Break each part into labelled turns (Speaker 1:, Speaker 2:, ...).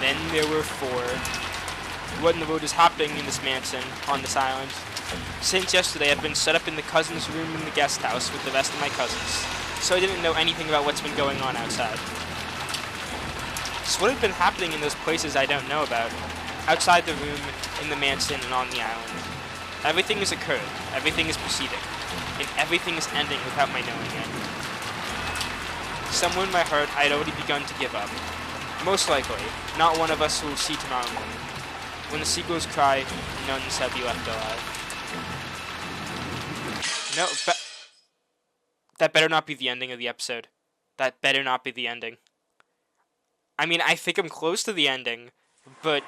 Speaker 1: then there were 4. What in the world is happening in this mansion on this island? Since yesterday, I've been set up in the cousin's room in the guest house with the rest of my cousins, so I didn't know anything about what's been going on outside. So what had been happening in those places I don't know about, outside the room, in the mansion, and on the island. Everything has occurred, everything is proceeding, and everything is ending without my knowing it. Somewhere in my heart, I had already begun to give up. Most likely, not one of us will see tomorrow morning. When the seagulls cry, none shall be left alive. No, that better not be the ending of the episode. That better not be the ending. I mean, I think I'm close to the ending, but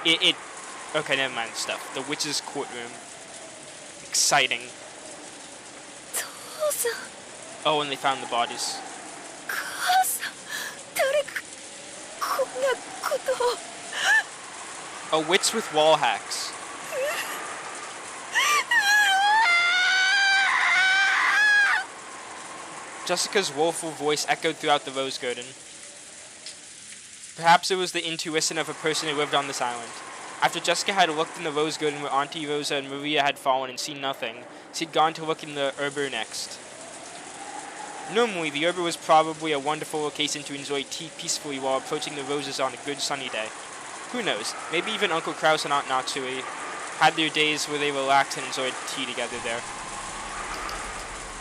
Speaker 1: it okay, never mind stuff. The witch's courtroom. Exciting. Oh, and they found the bodies. A witch with wall hacks. Jessica's woeful voice echoed throughout the rose garden. Perhaps it was the intuition of a person who lived on this island. After Jessica had looked in the rose garden where Auntie Rosa and Maria had fallen and seen nothing, she'd gone to look in the arbor next. Normally, the arbor was probably a wonderful location to enjoy tea peacefully while approaching the roses on a good sunny day. Who knows, maybe even Uncle Kraus and Aunt Natsui had their days where they relaxed and enjoyed tea together there.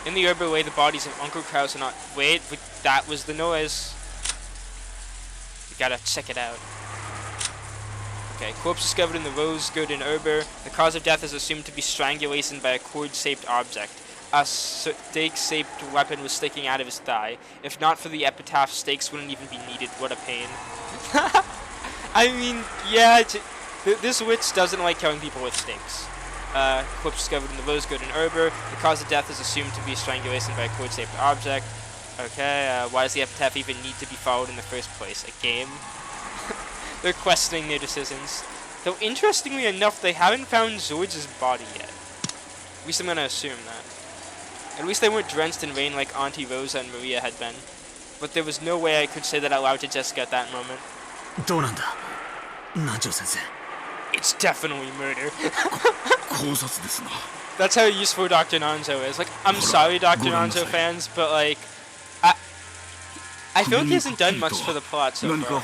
Speaker 1: In the arbor lay the bodies of Uncle Kraus and Aunt... Wait, that was the noise. We gotta check it out. Okay, corpse discovered in the rose garden arbor. The cause of death is assumed to be strangulation by a cord-shaped object. A stake-shaped weapon was sticking out of his thigh. If not for the epitaph, stakes wouldn't even be needed. What a pain. I mean, yeah, this witch doesn't like killing people with stakes. Corpse discovered in the rose garden arbor. The cause of death is assumed to be strangulation by a cord-shaped object. Okay, why does the epitaph even need to be followed in the first place? A game? They're questioning their decisions. Though, interestingly enough, they haven't found George's body yet. At least I'm gonna assume that. At least they weren't drenched in rain like Auntie Rosa and Maria had been. But there was no way I could say that out loud to Jessica at that moment. It's definitely murder. That's how useful Dr. Nanzo is. Like, I'm sorry, Dr. Nanzo fans, but like, I feel like he hasn't done much for the plot so far.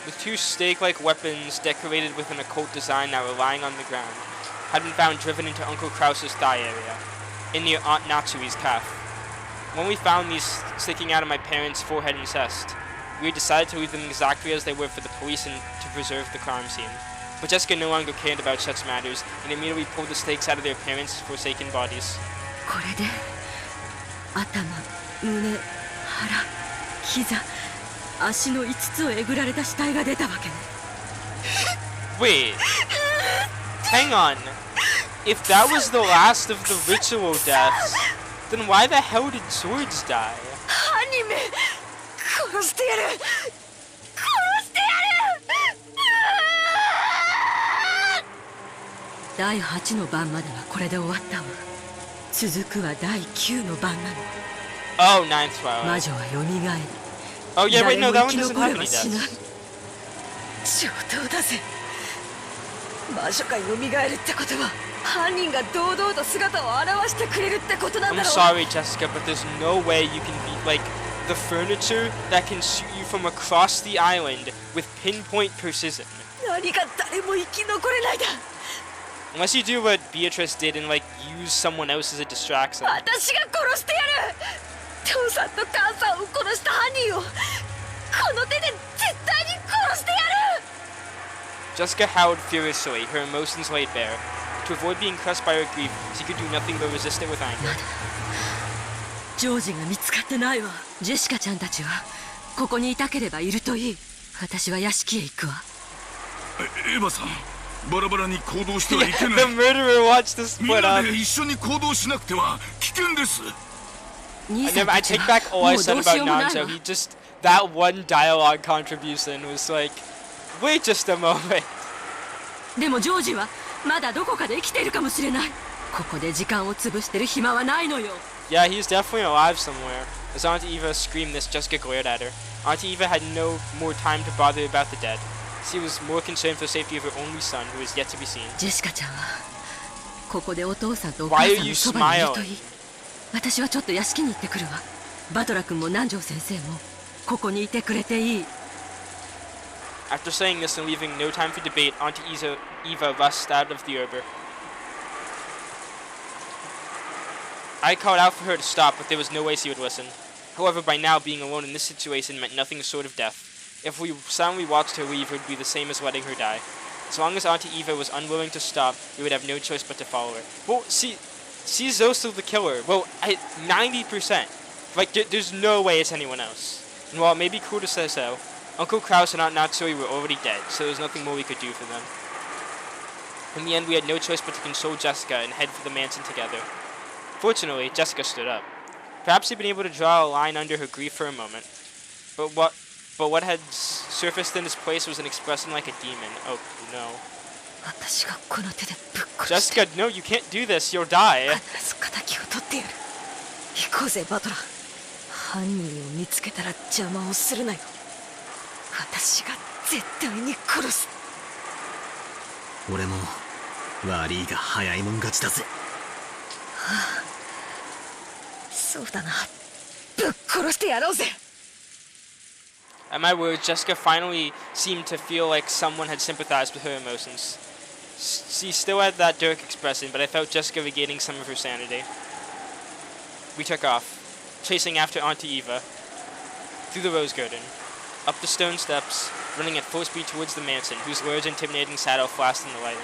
Speaker 1: The 2 stake-like weapons decorated with an occult design that were lying on the ground had been found driven into Uncle Kraus's thigh area, in near Aunt Natsui's calf. When we found these sticking out of my parents' forehead and chest, we decided to leave them exactly as they were for the police and to preserve the crime scene. But Jessica no longer cared about such matters and immediately pulled the stakes out of their parents' forsaken bodies. Wait, hang on. If that was the last of the ritual deaths, then why the hell did George die? Oh, 9th Twilight. Oh yeah, wait, no, that one doesn't have any deaths. I'm sorry, Jessica, but there's no way you can beat, like, the furniture that can shoot you from across the island with pinpoint precision. Unless you do what Beatrice did and, like, use someone else as a distraction. Jessica howled furiously, her emotions laid bare. To avoid being crushed by her grief, she could do nothing but resist it with anger. The murderer watched us split up. I take back all I said about Nanzo. He just, that one dialogue contribution was like, wait just a moment.
Speaker 2: まだどこかで生きているかもしれない。ここで時間を潰してる暇はないのよ。
Speaker 1: Yeah, he's definitely alive somewhere. As Auntie Eva screamed this, Jessica glared at her. Auntie Eva had no more time to bother about the dead. She was more concerned for the safety of her only son, who was yet to be seen.
Speaker 2: ジェシカちゃんはここでお父さんとお母さんのそばにいるといい。私はちょっと屋敷に行ってくるわ。バトラ君も南條先生もここにいてくれていい。
Speaker 1: After saying this and leaving no time for debate, Auntie Eva rushed out of the arbor. I called out for her to stop, but there was no way she would listen. However, by now, being alone in this situation meant nothing short of death. If we silently watched her leave, it would be the same as letting her die. As long as Auntie Eva was unwilling to stop, we would have no choice but to follow her. Well, she's also the killer. Well, 90%. Like, there's no way it's anyone else. And while it may be cruel to say so, Uncle Kraus and Aunt Natsui were already dead, so there was nothing more we could do for them. In the end, we had no choice but to console Jessica and head for the mansion together. Fortunately, Jessica stood up. Perhaps she'd been able to draw a line under her grief for a moment. But what had surfaced in its place was an expression like a demon. Oh, no. Jessica, no, you can't do this. You'll die. At my words, Jessica finally seemed to feel like someone had sympathized with her emotions. She still had that dark expression, but I felt Jessica regaining some of her sanity. We took off, chasing after Auntie Eva, through the rose garden, up the stone steps, running at full speed towards the mansion, whose large intimidating shadow flashed in the light.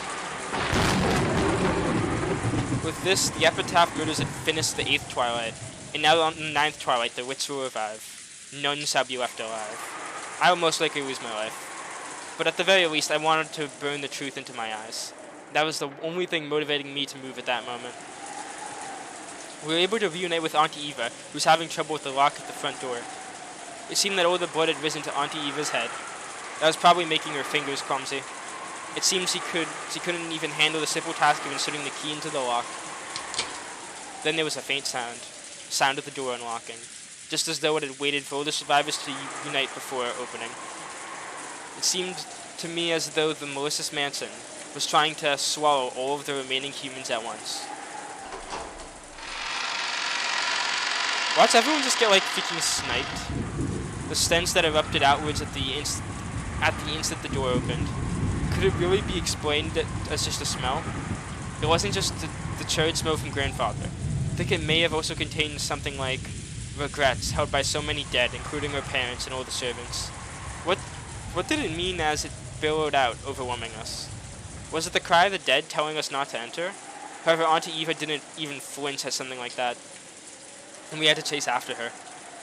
Speaker 1: With this, the epitaph girders had finished the 8th twilight, and now on the 9th twilight the witch will revive. None shall be left alive. I will most likely lose my life. But at the very least, I wanted to burn the truth into my eyes. That was the only thing motivating me to move at that moment. We were able to reunite with Auntie Eva, who was having trouble with the lock at the front door. It seemed that all the blood had risen to Auntie Eva's head. That was probably making her fingers clumsy. It seemed she couldn't even handle the simple task of inserting the key into the lock. Then there was a faint sound of the door unlocking, just as though it had waited for all the survivors to unite before opening. It seemed to me as though the malicious mansion was trying to swallow all of the remaining humans at once. Watch everyone just get like freaking sniped. The stench that erupted outwards at the instant the door opened. Could it really be explained as just a smell? It wasn't just the charred smell from Grandfather. I think it may have also contained something like regrets held by so many dead, including our parents and all the servants. What did it mean as it billowed out, overwhelming us? Was it the cry of the dead telling us not to enter? However, Auntie Eva didn't even flinch at something like that, and we had to chase after her.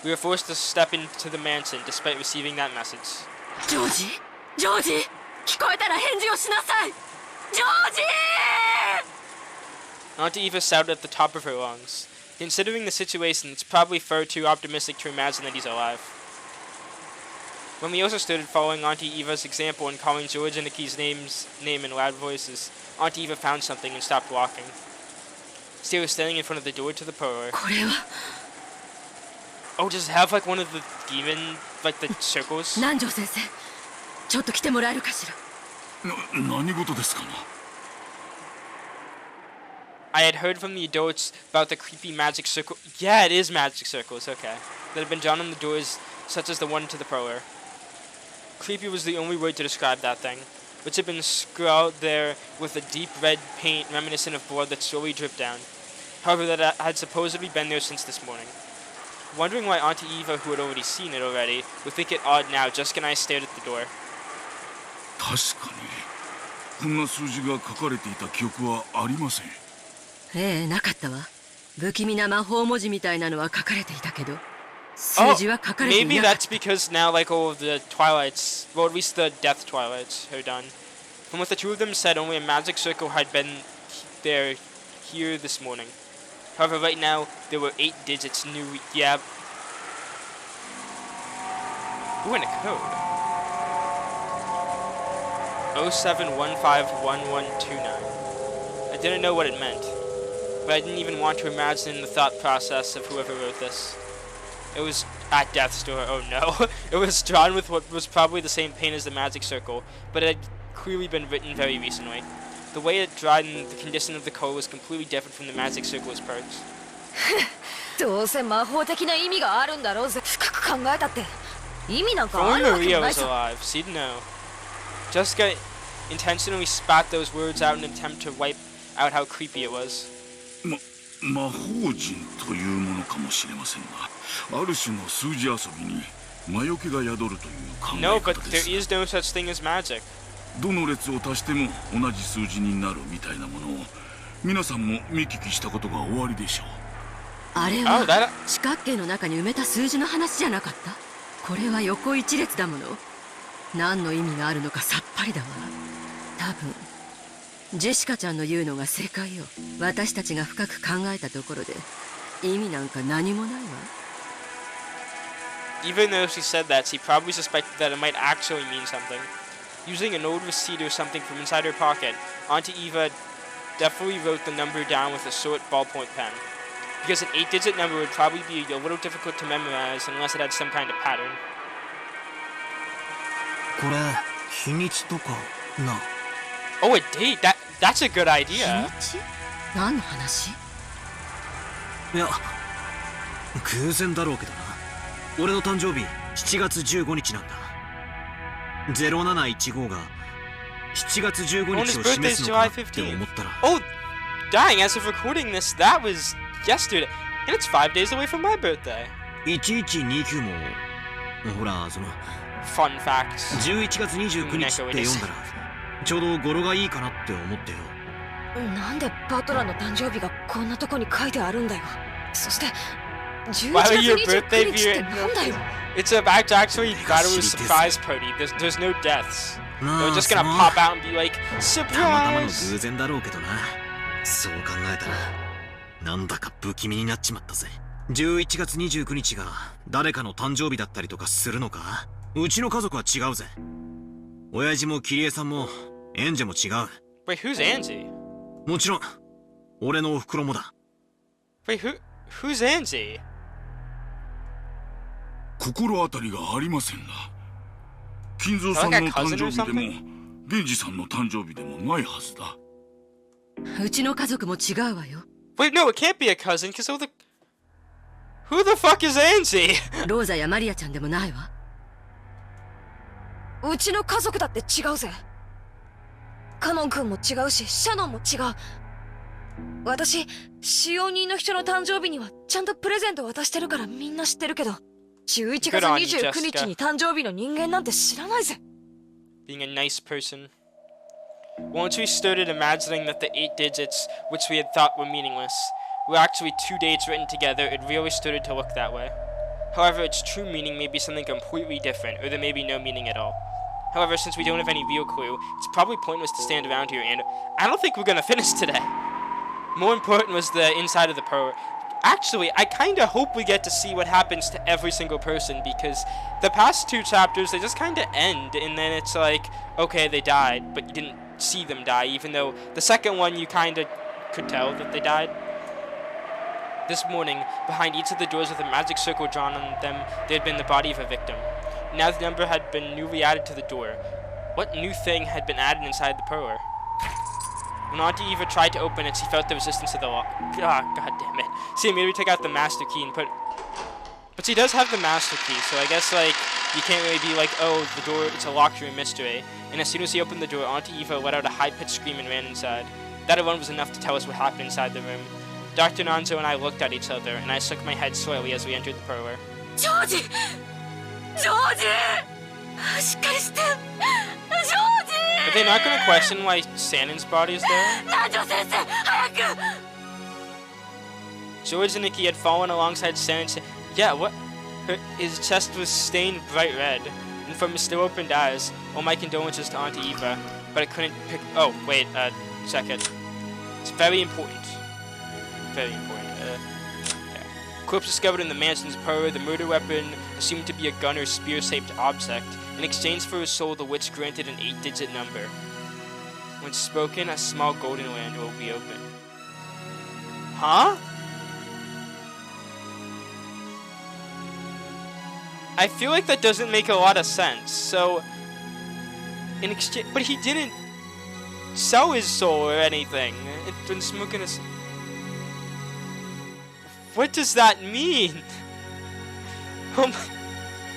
Speaker 1: We were forced to step into the mansion despite receiving that message.
Speaker 2: Georgie! Georgie! 聞こえたら返事をしなさい! Georgie!
Speaker 1: Auntie Eva shouted at the top of her lungs. Considering the situation, it's probably far too optimistic to imagine that he's alive. When we also started following Auntie Eva's example and calling George and Nikki's name in loud voices, Auntie Eva found something and stopped walking. She was standing in front of the door to the parlor. Oh, does it have like one of the demon, like the circles?
Speaker 2: 南條先生、ちょっと来てもらえるかしら。
Speaker 3: 何事ですかな?
Speaker 1: I had heard from the adults about the creepy magic circle. Yeah, it is magic circles, okay. That had been drawn on the doors, such as the one to the parlor. Creepy was the only word to describe that thing, which had been scrawled there with a deep red paint reminiscent of blood that slowly dripped down. However, that had supposedly been there since this morning. Wondering why Auntie Eva, who had already seen it already, would think it odd now, Jessica and I stared at the door.
Speaker 3: 確かにこんな数字が書かれていた記憶はありません。
Speaker 2: ええ、なかったわ。不気味な魔法文字みたいなのは書かれていたけど、数字は書かれていなかった。
Speaker 1: Maybe that's because now, like, all of the twilights, well, at least the death twilights are done. From what the two of them said, only a magic circle had been there here this morning. However, right now, there were 8 digits new. Yeah. Ooh, and a code. 07151129. I didn't know what it meant, but I didn't even want to imagine the thought process of whoever wrote this. It was at death's door. Oh no. It was drawn with what was probably the same paint as the magic circle, but it had clearly been written very recently. The way it dried and the condition of the color was completely different from the magic circle's parts.
Speaker 2: どうせ魔法的な意味があるんだろうぜ。深く考えたって意味なんか
Speaker 1: If
Speaker 2: あ
Speaker 1: only
Speaker 2: るわけ
Speaker 1: Maria
Speaker 2: ない
Speaker 1: was
Speaker 2: さ。
Speaker 1: alive, she'd know. Jessica intentionally spat those words out in an attempt to wipe out how creepy it was.
Speaker 3: 魔法陣というものかもしれませんが、ある種の数字遊びに魔除けが宿るという考
Speaker 1: No,
Speaker 3: え
Speaker 1: but
Speaker 3: 方で
Speaker 1: there
Speaker 3: す。
Speaker 1: is no such thing as magic.
Speaker 3: どの列を足しても同じ数字になるみたいなものを皆さんも見聞きしたことがおありでしょう。
Speaker 2: あれは四角形の中に埋めた数字の話じゃなかった？これは横一列だもの。何の意味があるのかさっぱりだわ。多分ジェシカちゃんの言うのが正解よ。私たちが深く考えたところで意味なんか何もないわ。
Speaker 1: Even though she said that, she probably suspected that it might actually mean something. Using an old receipt or something from inside her pocket, Auntie Eva definitely wrote the number down with a short ballpoint pen. Because an 8-digit number would probably be a little difficult to memorize unless it had some kind of pattern.
Speaker 4: これ日にちとかな。
Speaker 1: Oh, a date? That's a good idea.
Speaker 2: 何の話？
Speaker 4: いや偶然だろうけどな。俺の誕生日7月15日なんだ。0715が7月15日を示すのかって思ったら。
Speaker 1: Oh, dang, as of recording this, that was yesterday. And it's 5 days away from my birthday.
Speaker 4: 1129もほらその
Speaker 1: Fun facts.
Speaker 4: 11月29日って読んだらちょうど語呂がいいかなって思ってよ。
Speaker 2: なんでバトラーの誕生日がこんなとこに書いてあるんだよ。そして11
Speaker 1: Why
Speaker 2: 月
Speaker 1: would your
Speaker 2: 29
Speaker 1: birthday
Speaker 2: 日って
Speaker 1: be?
Speaker 2: なんだよ。
Speaker 1: It's about to actually battle a surprise party. There's no deaths.
Speaker 4: ま
Speaker 1: They're
Speaker 4: あ
Speaker 1: just gonna
Speaker 4: その
Speaker 1: pop out and be like,
Speaker 4: たまたまの
Speaker 1: surprise!
Speaker 4: 偶然だろうけどな。そう考えたらなんだか不気味になっちまったぜ。11月29日が誰かの誕生日だったりとかするのか？うちの家族は違うぜ。親父もキリエさんもエンジェも違う。
Speaker 1: Wait, who's Angie?
Speaker 4: もちろん俺のお袋もだ。
Speaker 1: Wait, who's Angie?
Speaker 3: 心当たりがありませんが、金蔵さんの誕生日でもデンジさんの誕生日でもないはずだ。
Speaker 2: うちの家族も違うわよ。
Speaker 1: Wait, no, it can't be a cousin, because who the fuck is Angie?
Speaker 2: ローザやマリアちゃんでもないわ。うちの家族だって違うぜ。カノン君も違うし、シャノンも違う。私、使用人の人の誕生日にはちゃんとプレゼント渡してるからみんな知ってるけど、11月29日に誕生日の人間なんて知らないぜ。
Speaker 1: Being a nice person. Once we started imagining that the 8 digits, which we had thought were meaningless, were actually 2 dates written together, it really started to look that way. However, its true meaning may be something completely different, or there may be no meaning at all. However, since we don't have any real clue, it's probably pointless to stand around here, and I don't think we're gonna finish today. More important was the inside of the pro. Actually, I kinda hope we get to see what happens to every single person, because the past 2 chapters, they just kinda end, and then it's like, okay, they died, but you didn't see them die, even though the second one you kinda could tell that they died. This morning, behind each of the doors with a magic circle drawn on them, there had been the body of a victim. Now the number had been newly added to the door. What new thing had been added inside the parlor? When Auntie Eva tried to open it, she felt the resistance of the lock. Ah, god damn it. She immediately took out the master key and put... But she does have the master key, so I guess, like, you can't really be like, oh, the door, it's a locked room mystery. And as soon as she opened the door, Auntie Eva let out a high-pitched scream and ran inside. That alone was enough to tell us what happened inside the room. Dr. Nanzo and I looked at each other, and I shook my head slowly as we entered the parlor.
Speaker 2: Georgie! Georgie! しっかりして！
Speaker 1: Are they not going to question why Sanon's body is there?
Speaker 2: 南條先生、早く！
Speaker 1: George and Nikki had fallen alongside Sanon. Yeah, what? His chest was stained bright red, and from his still opened eyes, all my condolences to Auntie Eva, but I couldn't pick... Oh, wait, second. It's very important. Very important. Okay. Corpse discovered in the mansion's parlor, the murder weapon assumed to be a gun or spear-shaped object. In exchange for his soul, the witch granted an 8-digit number. When spoken, a small golden land will be open. Huh? I feel like that doesn't make a lot of sense. So, in exchange, but he didn't sell his soul or anything. It's been smoking a. What does that mean? Oh my.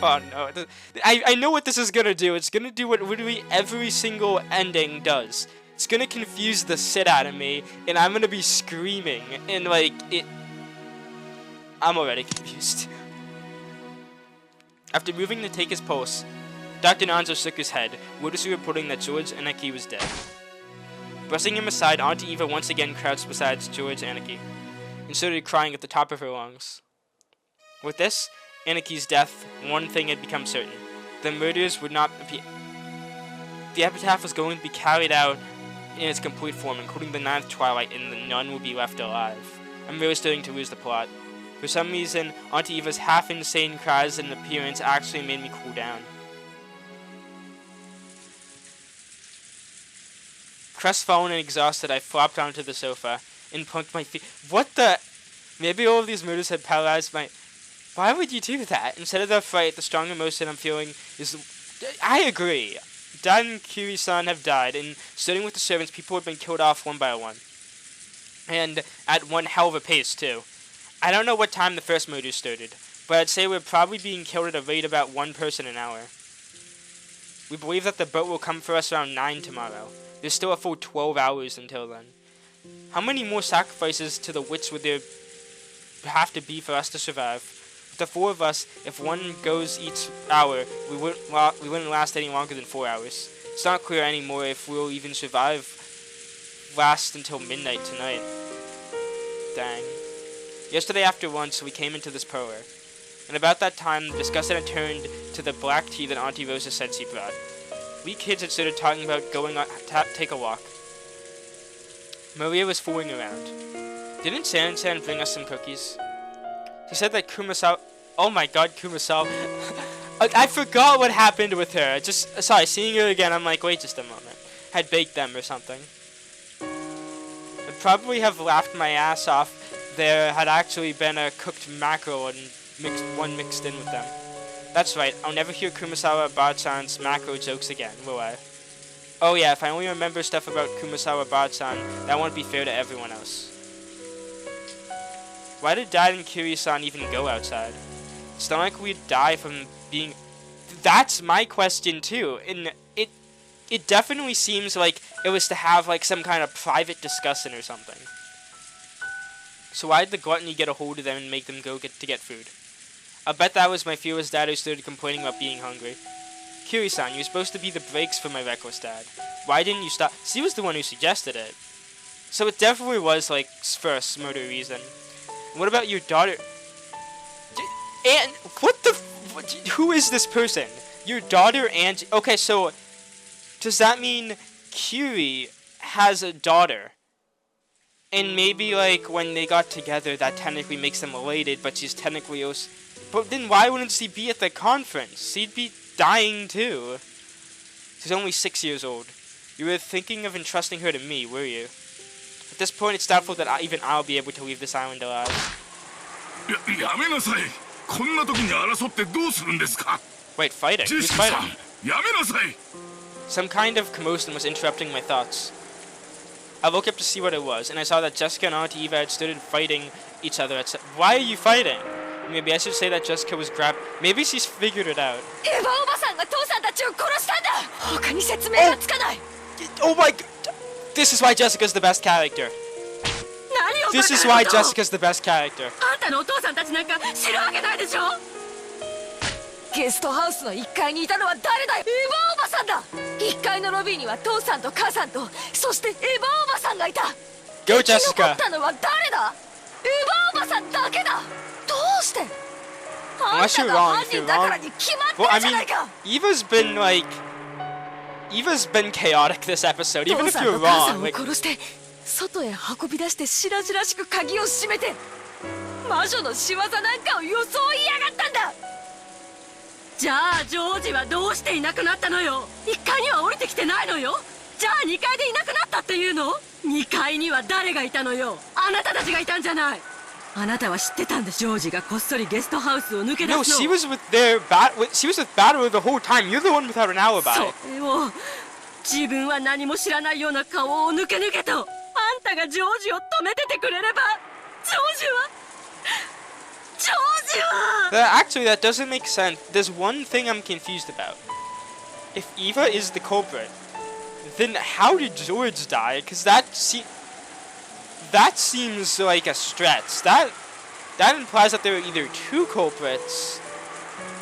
Speaker 1: Oh no. I know what this is gonna do. It's gonna do what literally every single ending does. It's gonna confuse the shit out of me, and I'm gonna be screaming, and like, I'm already confused. After moving to take his pulse, Dr. Nanzo shook his head, wordlessly reporting that George Aniki was dead. Brushing him aside, Auntie Eva once again crouched beside George Aniki, and started crying at the top of her lungs. With this, Aniki's death, one thing had become certain. The murderers would not appear. The epitaph was going to be carried out in its complete form, including the ninth twilight, and the nun would be left alive. I'm really starting to lose the plot. For some reason, Auntie Eva's half-insane cries and appearance actually made me cool down. Crestfallen and exhausted, I flopped onto the sofa and punked my feet. What the? Maybe all of these murders had paralyzed my. Why would you do that? Instead of the fright, the strong emotion I'm feeling is. I agree. Dad and Kiri-san have died, and starting with the servants, people have been killed off one by one. And at one hell of a pace, too. I don't know what time the first murders started, but I'd say we're probably being killed at a rate about one person an hour. We believe that the boat will come for us around 9 tomorrow. There's still a full 12 hours until then. How many more sacrifices to the witch would there have to be for us to survive? With the 4 of us, if one goes each hour, we wouldn't last any longer than 4 hours. It's not clear anymore if we'll even last until midnight tonight. Dang. Yesterday after lunch, we came into this parlor, and about that time, the discussion had turned to the black tea that Auntie Rosa said she brought. We kids had started talking about going on take a walk. Maria was fooling around. Didn't San bring us some cookies? She said that Kumasawa... Oh my god, Kumasawa... I forgot what happened with her. Sorry, seeing her again, I'm like, wait just a moment. Had baked them or something. I'd probably have laughed my ass off. There had actually been a cooked mackerel and mixed in with them. That's right, I'll never hear Kumasawa Bachan's macro jokes again, will I? Oh yeah, if I only remember stuff about Kumasawa Bachan, that won't be fair to everyone else. Why did Dad and Kiri-san even go outside? It's not like we'd die from being... That's my question too, and it definitely seems like it was to have like some kind of private discussion or something. So why did the gluttony get a hold of them and make them go to get food? I bet that was my fearless dad who started complaining about being hungry. Kiri-san, you were supposed to be the brakes for my reckless dad. Why didn't you stop? She was the one who suggested it. So it definitely was, like, for a murder reason. What about your daughter? And what the... Who is this person? Your daughter and... Okay, so... Does that mean Kiri has a daughter? And maybe, like, when they got together, that technically makes them related, but she's technically also... But then why wouldn't she be at the conference? She'd be dying too. She's only 6 years old. You were thinking of entrusting her to me, were you? At this point, it's doubtful that even I'll be able to leave this island alive. Wait, fighting? Who's fighting? Some kind of commotion was interrupting my thoughts. I woke up to see what it was, and I saw that Jessica and Auntie Eva had started fighting each other. Why are you fighting? Maybe I should say that Jessica was grabbed. Maybe she's figured it out. Oh my god! This is why Jessica's the best character. This is why Jessica's the best character.
Speaker 2: ゲストハウスの1階にいたのは誰だよ。エヴァおばさんだ。1階のロビーには父さんと母さんと、そしてエヴァおばさんがいた。
Speaker 1: Go Jessica.
Speaker 2: 残ったのは誰だ。エヴァおばさんだけだ。どうして。
Speaker 1: Unless you're wrong, if you're wrong. Well, I mean, Eva's been chaotic this episode. Even if you're wrong, like.
Speaker 2: 殺して外へ運び出して白々しく鍵を閉めて魔女の仕業なんかを装いやがったんだ。 じゃあジョージはどうしていなくなったのよ。1階には降りてきてないのよ。じゃあ2階でいなくなったっていうの？ 2 階には誰がいたのよ。あなたたちがいたんじゃない。あなたは知ってたんで、ジョージがこっそりゲストハウスを抜け出すの。
Speaker 1: No, she was with Battle the whole time. You're the one without an alibi.
Speaker 2: それを自分は何も知らないような顔を抜け抜けと、あんたがジョージを止めててくれれば。ジョージは
Speaker 1: Actually, that doesn't make sense. There's one thing I'm confused about. If Eva is the culprit, then how did George die? Because that seems like a stretch. That implies that there are either two culprits,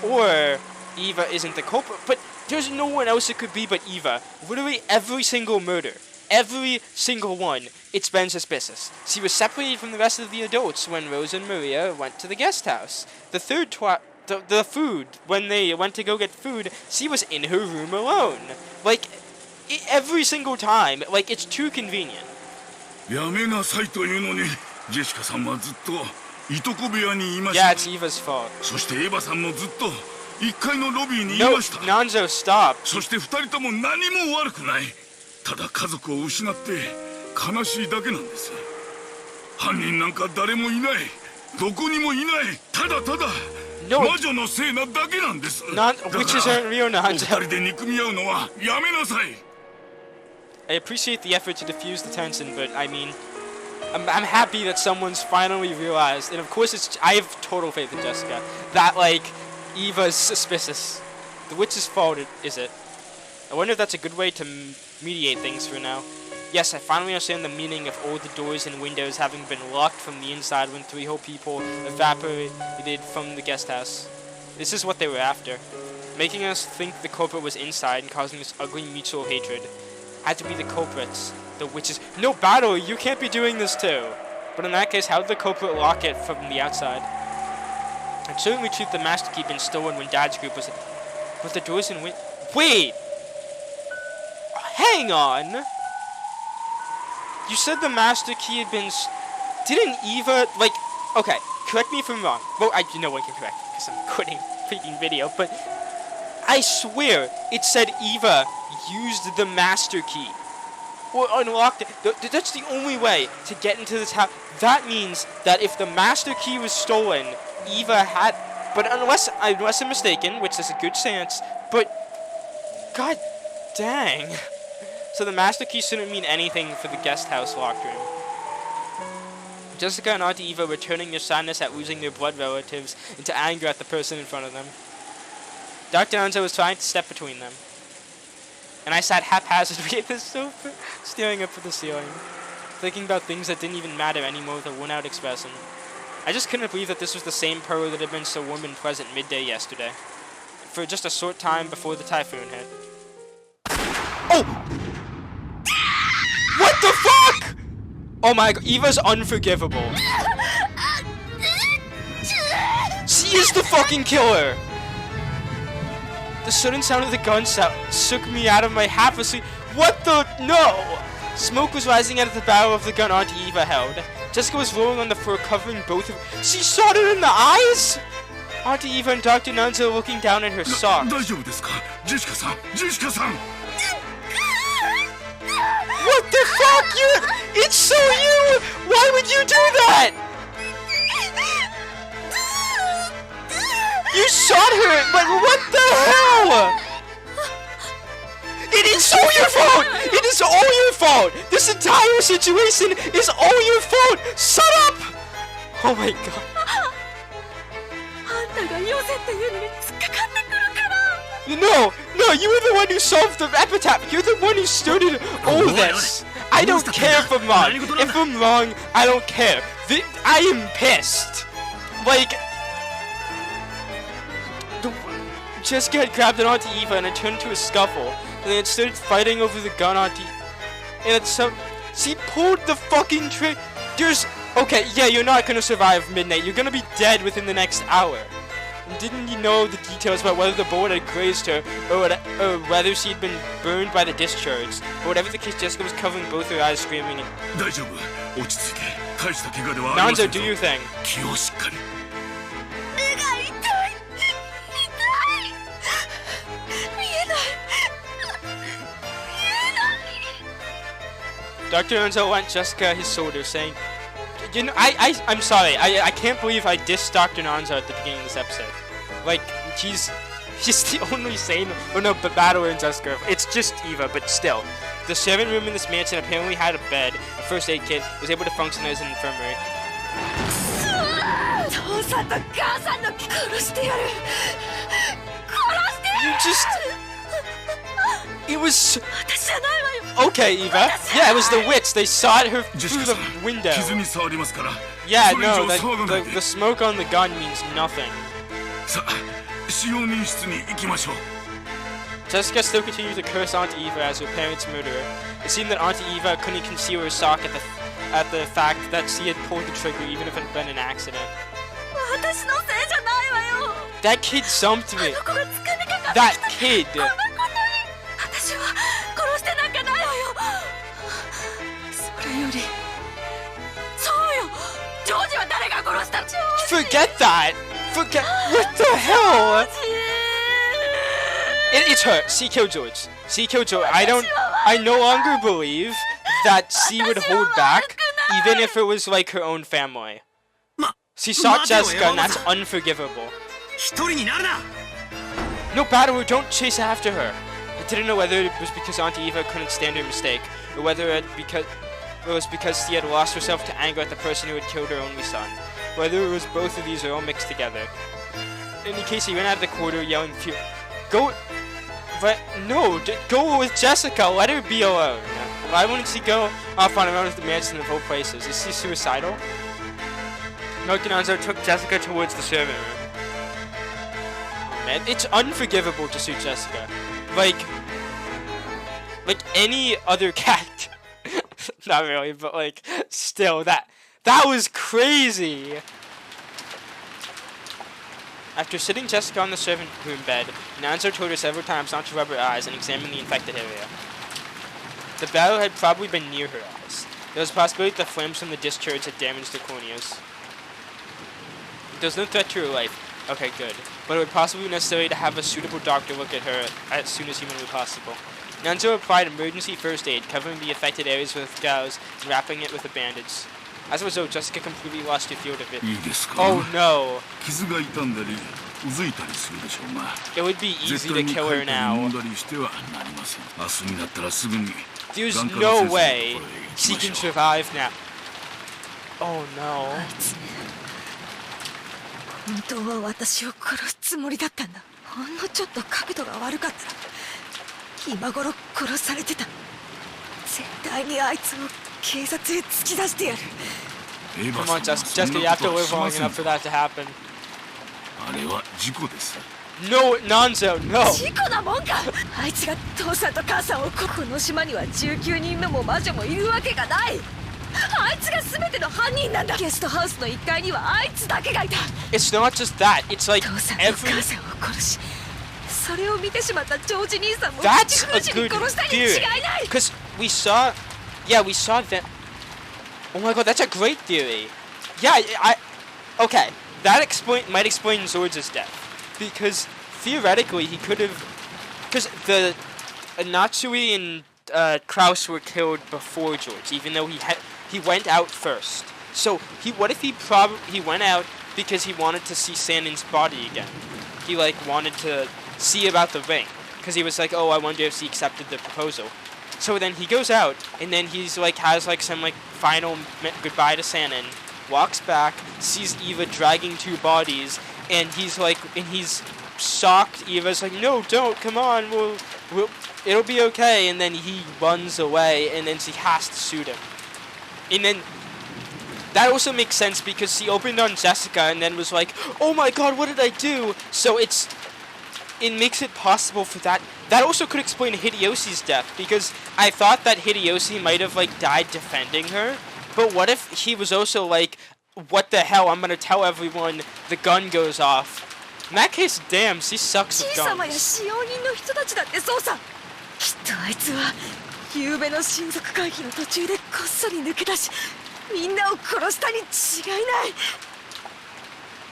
Speaker 1: or Eva isn't the culprit. But there's no one else it could be but Eva. Literally every single murder, every single one, it's been suspicious. She was separated from the rest of the adults when Rose and Maria went to the guest house. The third the food, when they went to go get food, she was in her room alone. Like, every single time. Like, it's too convenient.
Speaker 3: やめなさいというのに、ジェシカさんはずっといとこ部屋にいまし
Speaker 1: Yeah,
Speaker 3: た。
Speaker 1: it's Eva's fault.
Speaker 3: そしてエヴァさんもずっと1階のロビーにいました。
Speaker 1: Nanzo, stop.
Speaker 3: そして2人とも何も悪くない。ただ家族を失って悲しいだけなんです。犯人なんか誰もいない。どこにもいない。ただただ
Speaker 1: No.
Speaker 3: 魔女のせいなだけなんです。
Speaker 1: Which isn't real,
Speaker 3: お二
Speaker 1: Nanzo.
Speaker 3: 人で憎み合うのはやめなさい。
Speaker 1: I appreciate the effort to diffuse the tension, but I mean, I'm happy that someone's finally realized, and of course I have total faith in Jessica, that, like, Eva's suspicious. The witch's fault, is it? I wonder if that's a good way to mediate things for now. Yes, I finally understand the meaning of all the doors and windows having been locked from the inside when 3 whole people evaporated from the guest house. This is what they were after. Making us think the culprit was inside and causing this ugly mutual hatred. Had to be the culprits. The witches. No, Battle, you can't be doing this too. But in that case, how did the culprit lock it from the outside? I'd certainly treat the master key been stolen when Dad's group was... But the doors and wait! Hang on! You said the master key had been... Didn't Eva... Like... Okay, correct me if I'm wrong. Well, no one can correct me because I'm quitting freaking video, but... I swear, it said Eva used the master key. Or unlocked it. That's the only way to get into this house. That means that if the master key was stolen, Eva had... But unless I'm mistaken, which is a good chance, but... God dang. So the master key shouldn't mean anything for the guest house locked room. Jessica and Auntie Eva were turning their sadness at losing their blood relatives into anger at the person in front of them. Dr. Anzo was trying to step between them. And I sat haphazardly at the sofa, staring up at the ceiling, thinking about things that didn't even matter anymore with a worn-out expression. I just couldn't believe that this was the same parlor that had been so warm and pleasant midday yesterday, for just a short time before the typhoon hit. Oh! What the fuck?! Oh my god, Eva's unforgivable. She is the fucking killer! The sudden sound of the gunshot shook me out of my half asleep. What the? No! Smoke was rising out of the barrel of the gun Auntie Eva held. Jessica was rolling on the floor, covering both of her. She shot her in the eyes? Auntie Eva and Dr. Nanzo looking down at her socked.
Speaker 3: 大丈夫ですか？ジェシカさん、ジェシカさん。
Speaker 1: What the fuck? It's so you! Why would you do that? You shot her! But what the hell? It is all your fault! It is all your fault! This entire situation is all your fault! Shut up! Oh my god. No, you were the one who solved the epitaph. You're the one who started all this. I don't care if I'm wrong. If I'm wrong, I don't care. I am pissed. Like, Jessica had grabbed an Auntie Eva and it turned into a scuffle. And then it started fighting over the gun Auntie. And it's so... She pulled the fucking trigger. Okay, yeah, you're not gonna survive midnight. You're gonna be dead within the next hour. And didn't you know the details about whether the bullet had grazed her or whether she had been burned by the discharge? But whatever the case, Jessica was covering both her eyes, screaming. Nanzo, do your thing. Dr. Anzo lent Jessica his shoulder, saying, "You know, I'm sorry. I can't believe I dissed Dr. Nanzo at the beginning of this episode. Like, he's the only sane, oh no, but battler in Jessica. It's just Eva, but still. The servant room in this mansion apparently had a bed, a first aid kit, was able to function as an infirmary. You just... It was... Okay, Eva. Yeah, it was the witch. They saw it through the window. Yeah, no, the smoke on the gun means nothing. Jessica still continued to curse Auntie Eva as her parents' murderer. It seemed that Auntie Eva couldn't conceal her shock at the fact that she had pulled the trigger even if it had been an accident. That kid jumped me. That kid. Forget that. Forget. What the hell? It's her. She killed George. She killed George. I no longer believe that she would hold back, even if it was like her own family. She shot Jessica, and that's unforgivable. No, Battler, don't chase after her. I didn't know whether it was because Auntie Eva couldn't stand her mistake, or whether it was because she had lost herself to anger at the person who had killed her only son. Whether it was both of these or all mixed together. In any case, he ran out of the corridor yelling, "Go! But no, go with Jessica. Let her be alone. Why wouldn't she go off on her own with the mansion of all places? Is she suicidal?" Nokinanzo took Jessica towards the servant room. Man, it's unforgivable to shoot Jessica. Like any other cat. Not really, but like, still, that was crazy. After sitting Jessica on the servant room bed, Nanzo told her several times not to rub her eyes and examine the infected area. The battle had probably been near her eyes. There was a possibility that the flames from the discharge had damaged her corneas. There was no threat to her life. Okay, good. But it would possibly be necessary to have a suitable doctor look at her as soon as humanly possible. Nanzo applied emergency first aid, covering the affected areas with gauze and wrapping it with a bandage. As a result, Jessica completely lost her field of vision. Oh no! It would be easy to kill her now. There's no way she can survive now. Oh no.
Speaker 2: 本当は私を殺すつもりだったんだ。ほんのちょっと角度が悪かったら今頃殺されてた。絶対にあいつを警察へ突き出してやる。
Speaker 1: Come on, Jessica, you have to live long enough for that to happen. No, Nanzo, no!
Speaker 2: 事故なもんか。あいつが父さんと母さんをこの島には19人目も魔女もいるわけがない。あいつが全ての犯人なんだ。ゲストハウスの1階にはあいつだけがいた。
Speaker 1: It's not just that. It's like
Speaker 2: 父さんと母さんを殺し、それを見てしまったジョージ兄さんも
Speaker 1: That's a
Speaker 2: 口封じに
Speaker 1: good
Speaker 2: 殺したに違い
Speaker 1: theory.
Speaker 2: ない。
Speaker 1: Because we saw that. Oh my god, that's a great theory. Yeah, okay. That might explain Zords' death. Because theoretically he could have, because the Natsui and Kraus were killed before George, even though he went out first. So what if he went out because he wanted to see Sanin's body again? He like wanted to see about the ring because he was like, oh, I wonder if she accepted the proposal. So then he goes out and then he's like has like some like final goodbye to Sanin, walks back, sees Eva dragging two bodies, and he's shocked. Eva's like, no, don't, come on, it'll be okay. And then he runs away, and then she has to shoot him. And then that also makes sense because she opened on Jessica and then was like, oh my god, what did I do? So it makes it possible for that. That also could explain Hideyoshi's death, because I thought that Hideyoshi might have like died defending her. But what if he was also like, what the hell, I'm gonna tell everyone the gun goes off. In that case, damn, she sucks with guns.
Speaker 2: きっとあいつは夕べの親族会議の途中でこっそり抜け出し、みんなを殺したに違い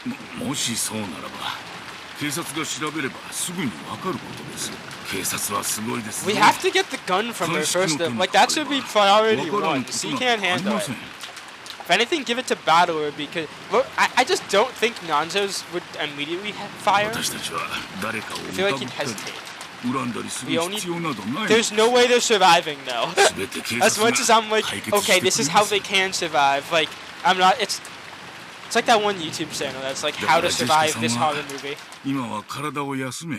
Speaker 2: ない。
Speaker 3: もしそうならば警察が調べればすぐにわかることです。警察はすごいです。
Speaker 1: We have to get the gun from her first. Like that should be priority one. She can't handle it. If anything, give it to Battler because I just don't think Nanzo's would immediately fire. I feel like he'd hesitate. There's no way they're surviving though. As much as I'm like, okay, this is how they can survive. Like I'm not. It's like that one YouTube channel that's like how to survive this horror movie.
Speaker 3: 今は体を休め、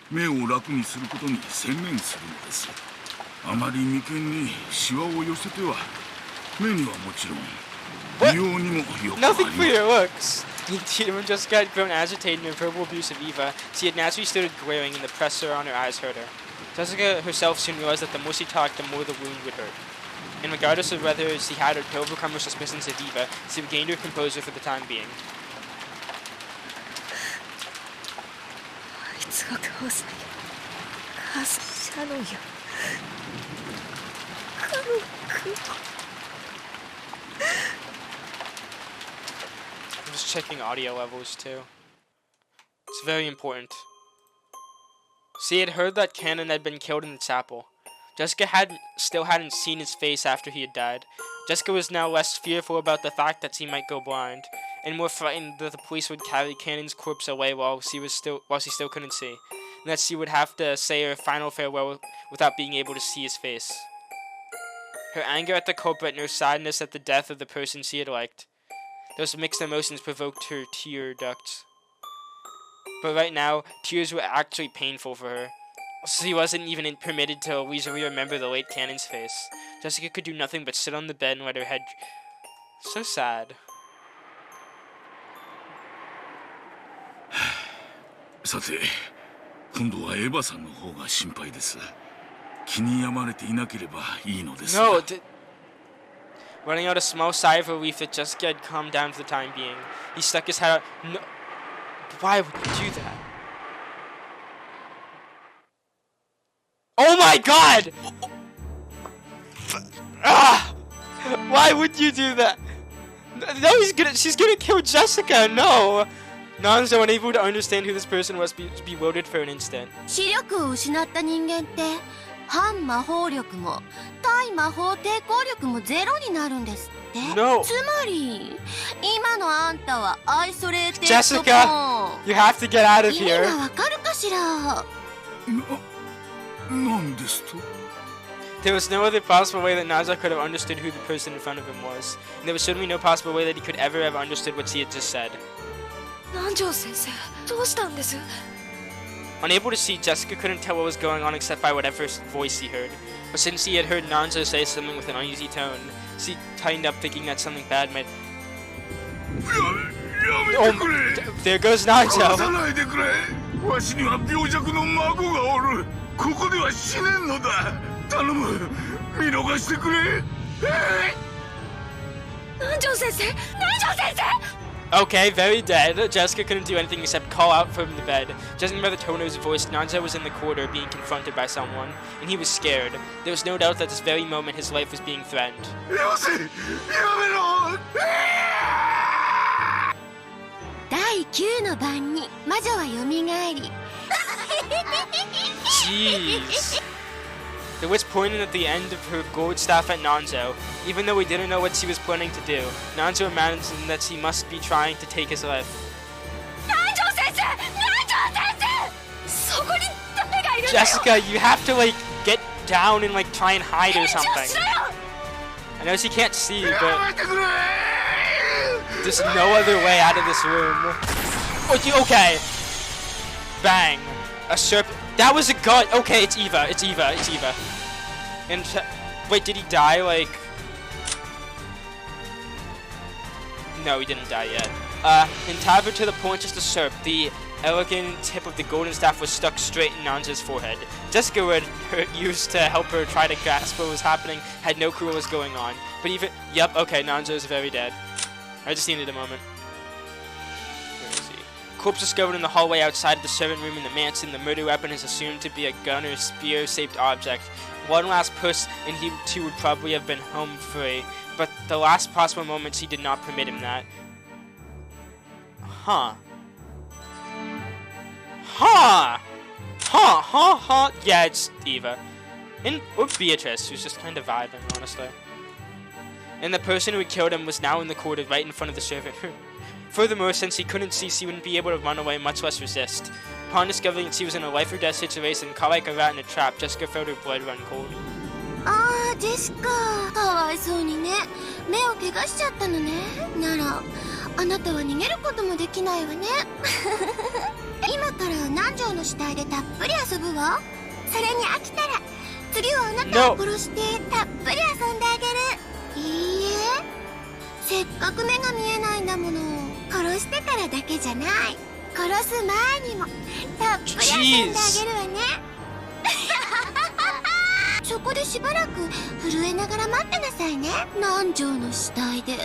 Speaker 3: 目を楽にすることに専念するのです。あまり眉間にシワを寄せては目にはもちろん。
Speaker 1: Nothing for your looks. When Jessica had grown agitated in her verbal abuse of Eva, she had naturally started glaring, and the pressure on her eyes hurt her. Jessica herself soon realized that the more she talked, the more the wound would hurt. And regardless of whether she had to overcome her suspicions of Eva, she regained her composure for the time being. I'm just checking audio levels too. It's very important. She had heard that Cannon had been killed in the chapel. Jessica still hadn't seen his face after he had died. Jessica was now less fearful about the fact that she might go blind, and more frightened that the police would carry Cannon's corpse away while she still couldn't see, and that she would have to say her final farewell without being able to see his face. Her anger at the culprit and her sadness at the death of the person she had liked. Those mixed emotions provoked her tear ducts. But right now, tears were actually painful for her. She wasn't even permitted to easily remember the late Cannon's face. Jessica could do nothing but sit on the bed and let her head... So sad.
Speaker 3: さて、今度はエヴァさんの方が心配です。気に病まれていなければいいのですが。
Speaker 1: No, running out a small sigh of relief that Jessica had calmed down for the time being. He stuck his head out. No. Why would you do that? Oh my god! Ah! Why would you do that? No, she's gonna kill Jessica, no! Nanzo, unable to understand who this person was, bewildered for an instant.
Speaker 5: 視力を失った人間って反魔法力も対魔法抵抗力もゼロになるんですって。
Speaker 1: No.
Speaker 5: つまり今のあんたはアイソレーテッド。
Speaker 1: Jessica, you have to get out of
Speaker 5: 意味
Speaker 1: here.
Speaker 5: がわかるかしら。
Speaker 3: なんですと?
Speaker 1: There was no other possible way that Nanzo could have understood who the person in front of him was. And there was certainly no possible way that he could ever have understood what she had just said.
Speaker 6: 南條先生、どうしたんです?
Speaker 1: Unable to see, Jessica couldn't tell what was going on except by whatever voice she heard. But since she had heard Nanzo say something with an uneasy tone, she tightened up thinking that something bad might... Oh, there goes Nanzo!
Speaker 3: わしには病弱の孫がおる。ここでは死ねんのだ。頼む、見逃してくれ。
Speaker 6: 南條先生、南條先生!
Speaker 1: Okay, very dead. Jessica couldn't do anything except call out from the bed. Judging by the tone of his voice, Nanzo was in the corridor being confronted by someone, and he was scared. There was no doubt that this very moment his life was being threatened.
Speaker 5: 第9の晩に魔女は蘇り。
Speaker 1: Jeez. The witch pointed at the end of her gold staff at Nanzo. Even though we didn't know what she was planning to do, Nanzo imagined that she must be trying to take his life. Jessica, you have to like get down and like try and hide or something. I know she can't see, but there's no other way out of this room. Okay. Bang. A serpent. That was a gun. Okay, it's Eva. It's Eva. It's Eva. And wait, did he die? Like, no, he didn't die yet. Entangled to the point, just a serp. The elegant tip of the golden staff was stuck straight in Nanzo's forehead. Jessica, who had used to help her try to grasp what was happening, had no clue what was going on. But even, yep, okay, Nanzo's very dead. I just needed a moment. Where is he? Corpse discovered in the hallway outside of the servant room in the mansion. The murder weapon is assumed to be a gun or spear-shaped object. One last push, and he too would probably have been home free. But the last possible moments, he did not permit him that. Huh. Huh! Huh, huh, huh. Yeah, it's Eva. Or Beatrice, who's just kind of vibing, honestly. And the person who had killed him was now in the corridor right in front of the servant room. Furthermore, since he couldn't see, he wouldn't be able to run away, much less resist. Upon discovering that she was in a life or death situation, caught like a rat in a trap, Jessica felt her blood run cold.
Speaker 5: ああ、ジェシカ、かわいそうにね。目を怪我しちゃったのね。なら、あなたは逃げることもできないわね。今から南條の死体でたっぷり遊ぶわ。それに飽きたら、次はあなたを殺してたっぷり遊んであげる。いいえ、せっかく目が見えないんだもの。殺してからだけじゃない。殺す前にもたっぷり遊んであげるわね。そこでしばらく震えながら待ってなさいね。南條の死体で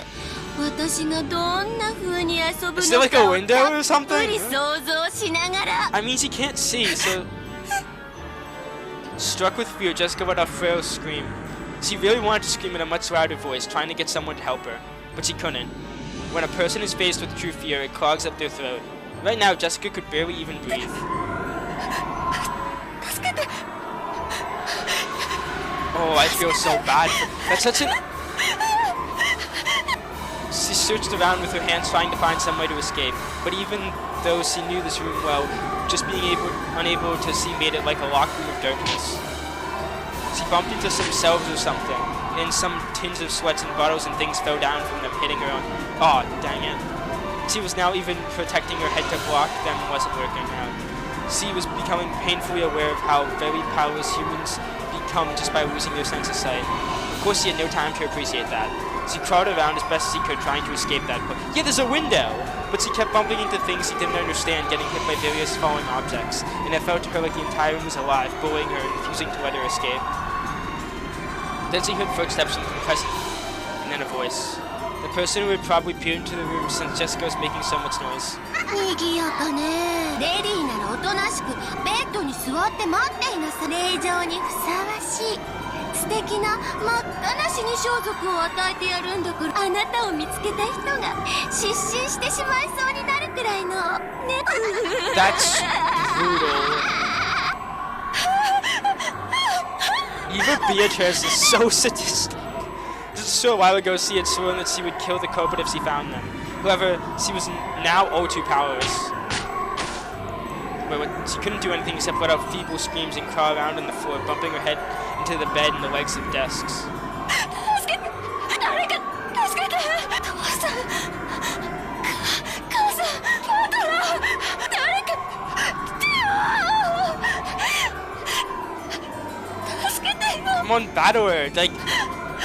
Speaker 5: 私がどんな風に遊ぶのかをたっぷり想像しながら。
Speaker 1: I mean, she can't see, so... Struck with fear, Jessica let out a frail scream. She really wanted to scream in a much louder voice, trying to get someone to help her, but she couldn't. When a person is faced with true fear, it clogs up their throat. Right now, Jessica could barely even breathe. Oh, I feel so bad. That's such an... She searched around with her hands trying to find some way to escape, but even though she knew this room well, just being unable to see made it like a locked room of darkness. She bumped into some shelves or something, and some tins of sweats and bottles and things fell down from them, hitting her on... Oh, dang it. She was now even protecting her head to block them wasn't working out. She was becoming painfully aware of how very powerless humans become just by losing their sense of sight. Of course, she had no time to appreciate that. She crawled around as best she could, trying to escape that. Yeah, there's a window! But she kept bumping into things she didn't understand, getting hit by various falling objects, and it felt to her like the entire room was alive, bullying her and refusing to let her escape. Then she heard footsteps from the present, and then a voice. The person who had probably peered into the room since Jessica was making so much noise.
Speaker 5: 賑やかね。レディーならおとなしくベッドに座って待っていなさい。令状にふさわしい素敵な真っ赤な死に装束を与えてやるんだから、あなたを見つけた人が失神してしまいそうになるくらいのね。
Speaker 1: That's brutal. Even Beatrice is so sadistic. Just a while ago, she had sworn that she would kill the culprit if she found them. However, she was now all too powerless. She couldn't do anything except let out feeble screams and crawl around on the floor, bumping her head into the bed and the legs of desks. Come on, battle her! Like,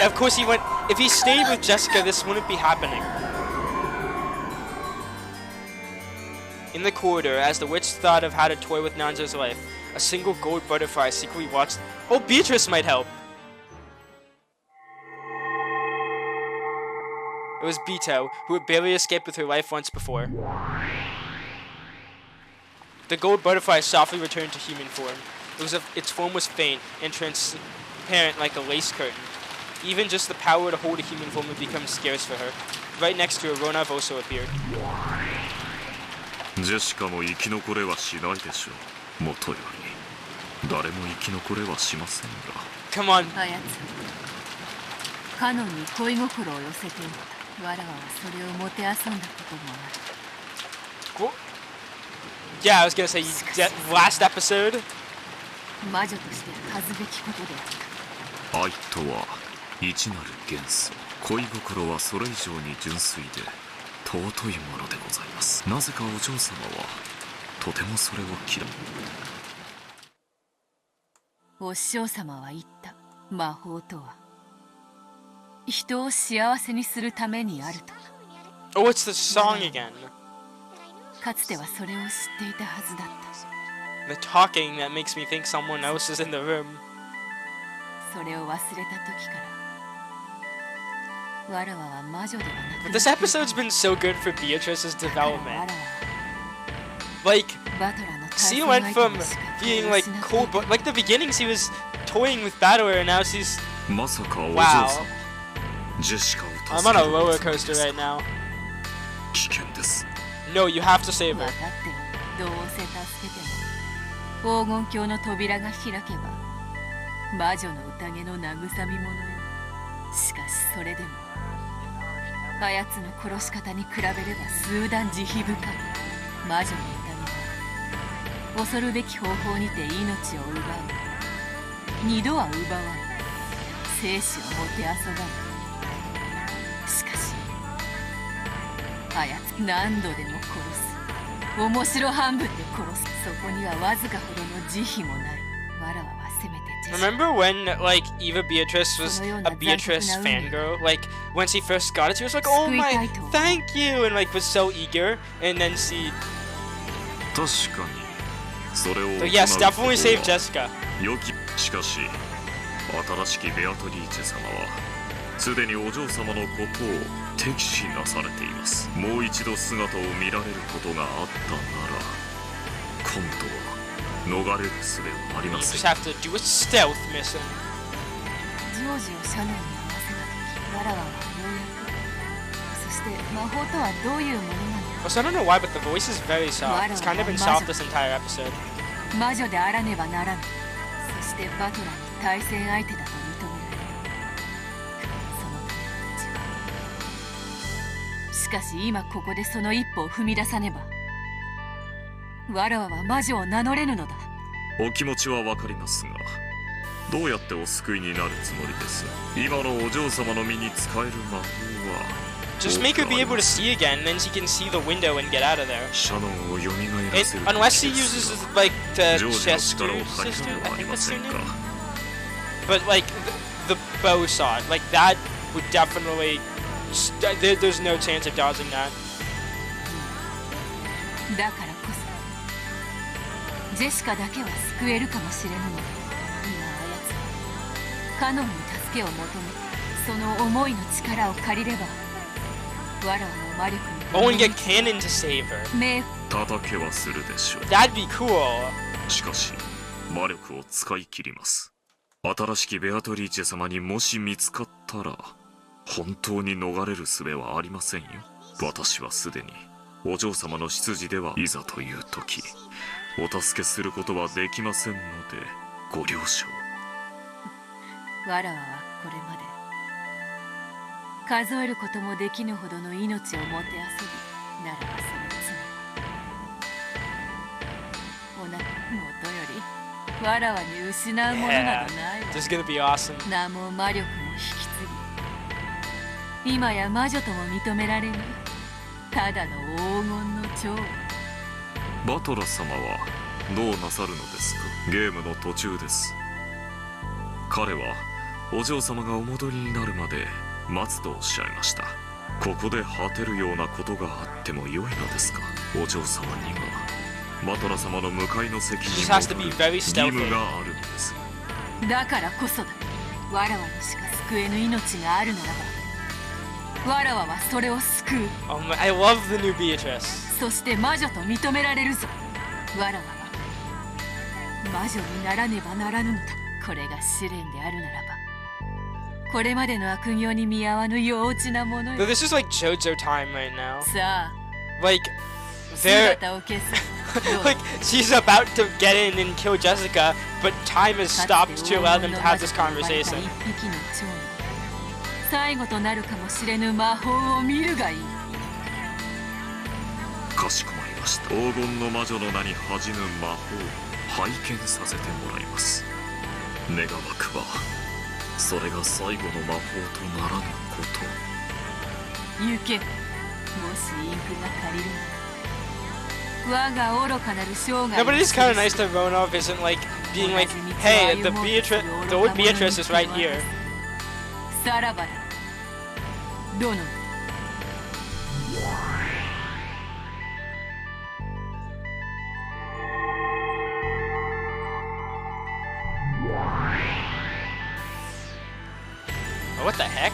Speaker 1: of course he went... If he stayed with Jessica, this wouldn't be happening. In the corridor, as the witch thought of how to toy with Nanjo's life, a single gold butterfly secretly watched... Oh, Beatrice might help! It was Bito, who had barely escaped with her life once before. The gold butterfly softly returned to human form. Its form was faint and transparent like a lace curtain. Even just the power to hold a human form had become scarce for her. Right next to her, Ronav also appeared.
Speaker 3: ジェシカも生き残れはしないでしょう。もとより誰も生き残れはしませんが。
Speaker 1: Come on.
Speaker 2: あやつ、カノンに恋心を寄せてわらわはそれをもてあそんだこともある。
Speaker 1: Yeah, I was gonna say last episode.
Speaker 2: 魔女として恥ずべきことである。
Speaker 3: 愛とは一なる元素。恋心はそれ以上に純粋で尊いものでございます。なぜかお嬢様はとてもそれを嫌い。
Speaker 2: お師匠様は言った。魔法とは人を幸せにするためにあると。
Speaker 1: Oh, it's the song again.
Speaker 2: かつてはそれを知っていたはずだった。
Speaker 1: The talking that makes me think someone else is in the room.
Speaker 2: それを忘れた時からわらわは魔女ではなく。
Speaker 1: But this episode's been so good for Beatrice's development. Like, she went from being like cold, but like the beginning she was toying with Battler, and now she's... Wow. I'm on a roller coaster right now. No, you have to save her.
Speaker 2: どうせ助けても黄金鏡の扉が開けば魔女の宴の慰み者よ。しかしそれでもあやつの殺し方に比べれば数段慈悲深い。魔女の宴は恐るべき方法にて命を奪う。二度は奪わぬ。生死をもてあそばぬ。しかしあやつ何度でも殺す。面白半分で殺す。そこにはわずかほどの慈悲もない。わらわはせめて
Speaker 1: Remember when, like, Eva Beatrice was a Beatrice fangirl? Like, when she first got it, she was like, oh my, thank you! And, like, was so eager. And then she...
Speaker 3: 確かにそれを
Speaker 1: So, yes, definitely save Jessica.
Speaker 3: 良き。しかし新しきベアトリーチェ様はすでにお嬢様のことを敵視なされています。もう一度姿を見られることがあったなら今度は逃れる術はあり
Speaker 1: You
Speaker 3: ませ
Speaker 1: just
Speaker 3: ん。
Speaker 1: have to do a stealth mission.
Speaker 2: ジョージをシャノンに合わせた時わらわはようやく。そして魔法とはどういうものなのか。
Speaker 1: Also, I don't know why, but the voice is very soft. It's kind of been soft this entire episode.
Speaker 2: 魔女であらねばならぬ。そしてバトラーに対戦相手だと認められる。そのためのうちは。しかし今ここでその一歩を踏み出さねばわらわは魔女を名乗れぬのだ。
Speaker 3: お気持ちはわかりますがどうやってお救いになるつもりです。今のお嬢様の身に使える魔法は
Speaker 1: Just make her be able to see again, and then she can see the window and get out of there.
Speaker 3: シャノンを蘇らせる
Speaker 1: Unless she uses, like, the
Speaker 3: ジョージの力を
Speaker 1: Chester's
Speaker 3: 借り
Speaker 1: sister,
Speaker 3: るの
Speaker 1: I
Speaker 3: はあり
Speaker 1: think
Speaker 3: ま
Speaker 1: that's
Speaker 3: せ
Speaker 1: her
Speaker 3: ん
Speaker 1: name.
Speaker 3: か。
Speaker 1: But, like, the bow sword, like, that would definitely... There's no chance of dodging that.
Speaker 2: だからこそジェシカだけは救えるかもしれぬのだ。今あやつはカノンに助けを求めその思いの力を借りればわらわの魔力に
Speaker 1: Oh, and get Cannon to save her.
Speaker 2: 冥
Speaker 3: 叩けはするでしょう。
Speaker 1: That'd be cool.
Speaker 3: しかし魔力を使い切ります。新しきベアトリーチェ様にもし見つかったら本当に逃れる術はありませんよ。私はすでにお嬢様の執事ではいざという時お助けすることはできませんのでご了承。
Speaker 2: わらわはこれまで数えることもできぬほどの命をもてあそびならばその罪もとよりわらわに失うものなどないわ。
Speaker 1: This is gonna be awesome.
Speaker 2: 名も魔力も引き継ぎ今や魔女とも認められぬただの黄金の蝶。
Speaker 3: バトラ様はどうなさるのですか。ゲームの途中です。彼はお嬢様がお戻りになるまで待つとおっしゃいました。ここで果てるようなことがあっても良いのですか。お嬢様にはバトラ様の向かいの席に
Speaker 1: She has to
Speaker 3: 戻
Speaker 1: be
Speaker 3: る
Speaker 1: very
Speaker 3: 義務
Speaker 1: stealthy.
Speaker 3: があるのです。
Speaker 2: だからこそだ。わらわにしか救えぬ命があるならばわらわはそれを救う。
Speaker 1: Oh my, I love the new Beatrice.
Speaker 2: そして魔女と認められるぞ。わらわは魔女にならねばならぬのだ。これが試練であるならばこれまでの悪行に見合わぬ幼稚なもの
Speaker 1: Though
Speaker 2: よ。
Speaker 1: this is like JoJo time right now.
Speaker 2: さあ
Speaker 1: Like, they're...
Speaker 2: 姿を消す。どう
Speaker 1: Like, she's about to get in and kill Jessica, but time has stopped to allow them to have this conversation.
Speaker 2: 一匹の蝶の最後となるかもしれぬ魔法を見るがいい。
Speaker 3: かしこまりました。黄金の魔女の名に恥じぬ魔法を拝見させてもらいます。願わくばそれが最後の魔法とならぬこと。
Speaker 2: 行け。もしインクが足りるなら我が愚かなる生涯
Speaker 1: No, but it is kind of nice that Ronov isn't like being like, hey, the old Beatrice is right here.
Speaker 2: さらばだ。殿。
Speaker 1: Oh, what the heck?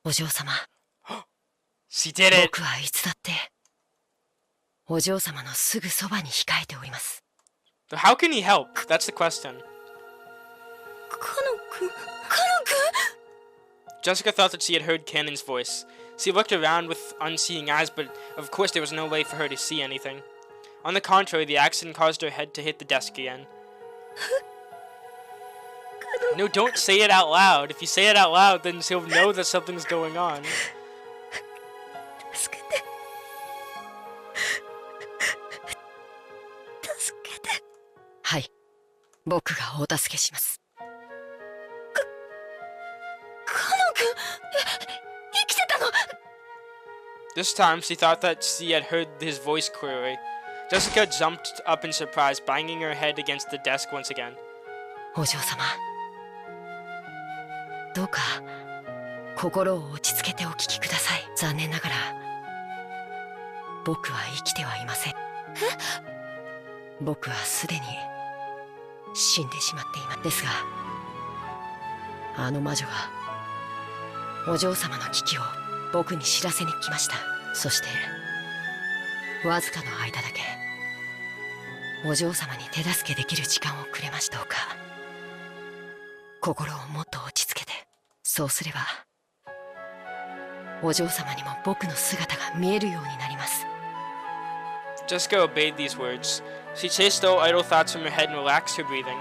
Speaker 2: お嬢様、
Speaker 1: She did it.
Speaker 2: 僕はいつだってお嬢様のすぐそばに控えております。
Speaker 1: So how can he help? That's the question.
Speaker 6: カノン君。
Speaker 1: Jessica thought that she had heard Cannon's voice. She looked around with unseeing eyes, but of course there was no way for her to see anything. On the contrary, the accident caused her head to hit the desk again. No, don't say it out loud. If you say it out loud, then she'll know that something's going on.
Speaker 6: 助けて。助けて。
Speaker 2: はい、僕がお助けします。
Speaker 6: カノン君、生きてたの。
Speaker 1: This time, she thought that she had heard his voice clearly. Jessica jumped up in surprise, banging her head against the desk once again.
Speaker 2: お嬢様、どうか心を落ち着けてお聞きください。残念ながら僕は生きてはいません。僕はすでに死んでしまっています。ですが、あの魔女がお嬢様の危機を僕に知らせに来ました。そしてわずかの間だけお嬢様に手助けできる時間をくれました。どうか心をもっと落ち着けて、そうすればお嬢様にも僕の姿が見えるようになります。
Speaker 1: Jessica obeyed these words. She chased all idle thoughts from her head and relaxed her breathing.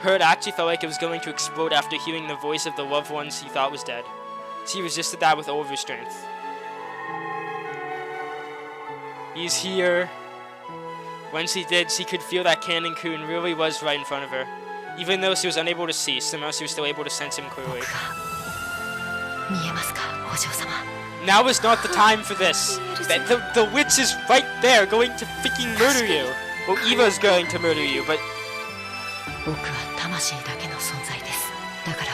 Speaker 1: Her head actually felt like it was going to explode after hearing the voice of the loved one she thought was dead. She resisted that with all of her strength. He's here. When she did, she could feel that Cannon-kun really was right in front of her. Even though she was unable to see, somehow she was still able to sense him
Speaker 2: 僕
Speaker 1: clearly.
Speaker 2: が見えますか、お嬢様。
Speaker 1: Now is not the time for this. The witch is right there, going to freaking murder you. Well, Eva's going to murder you, but
Speaker 2: 僕は魂だけの存在です。だから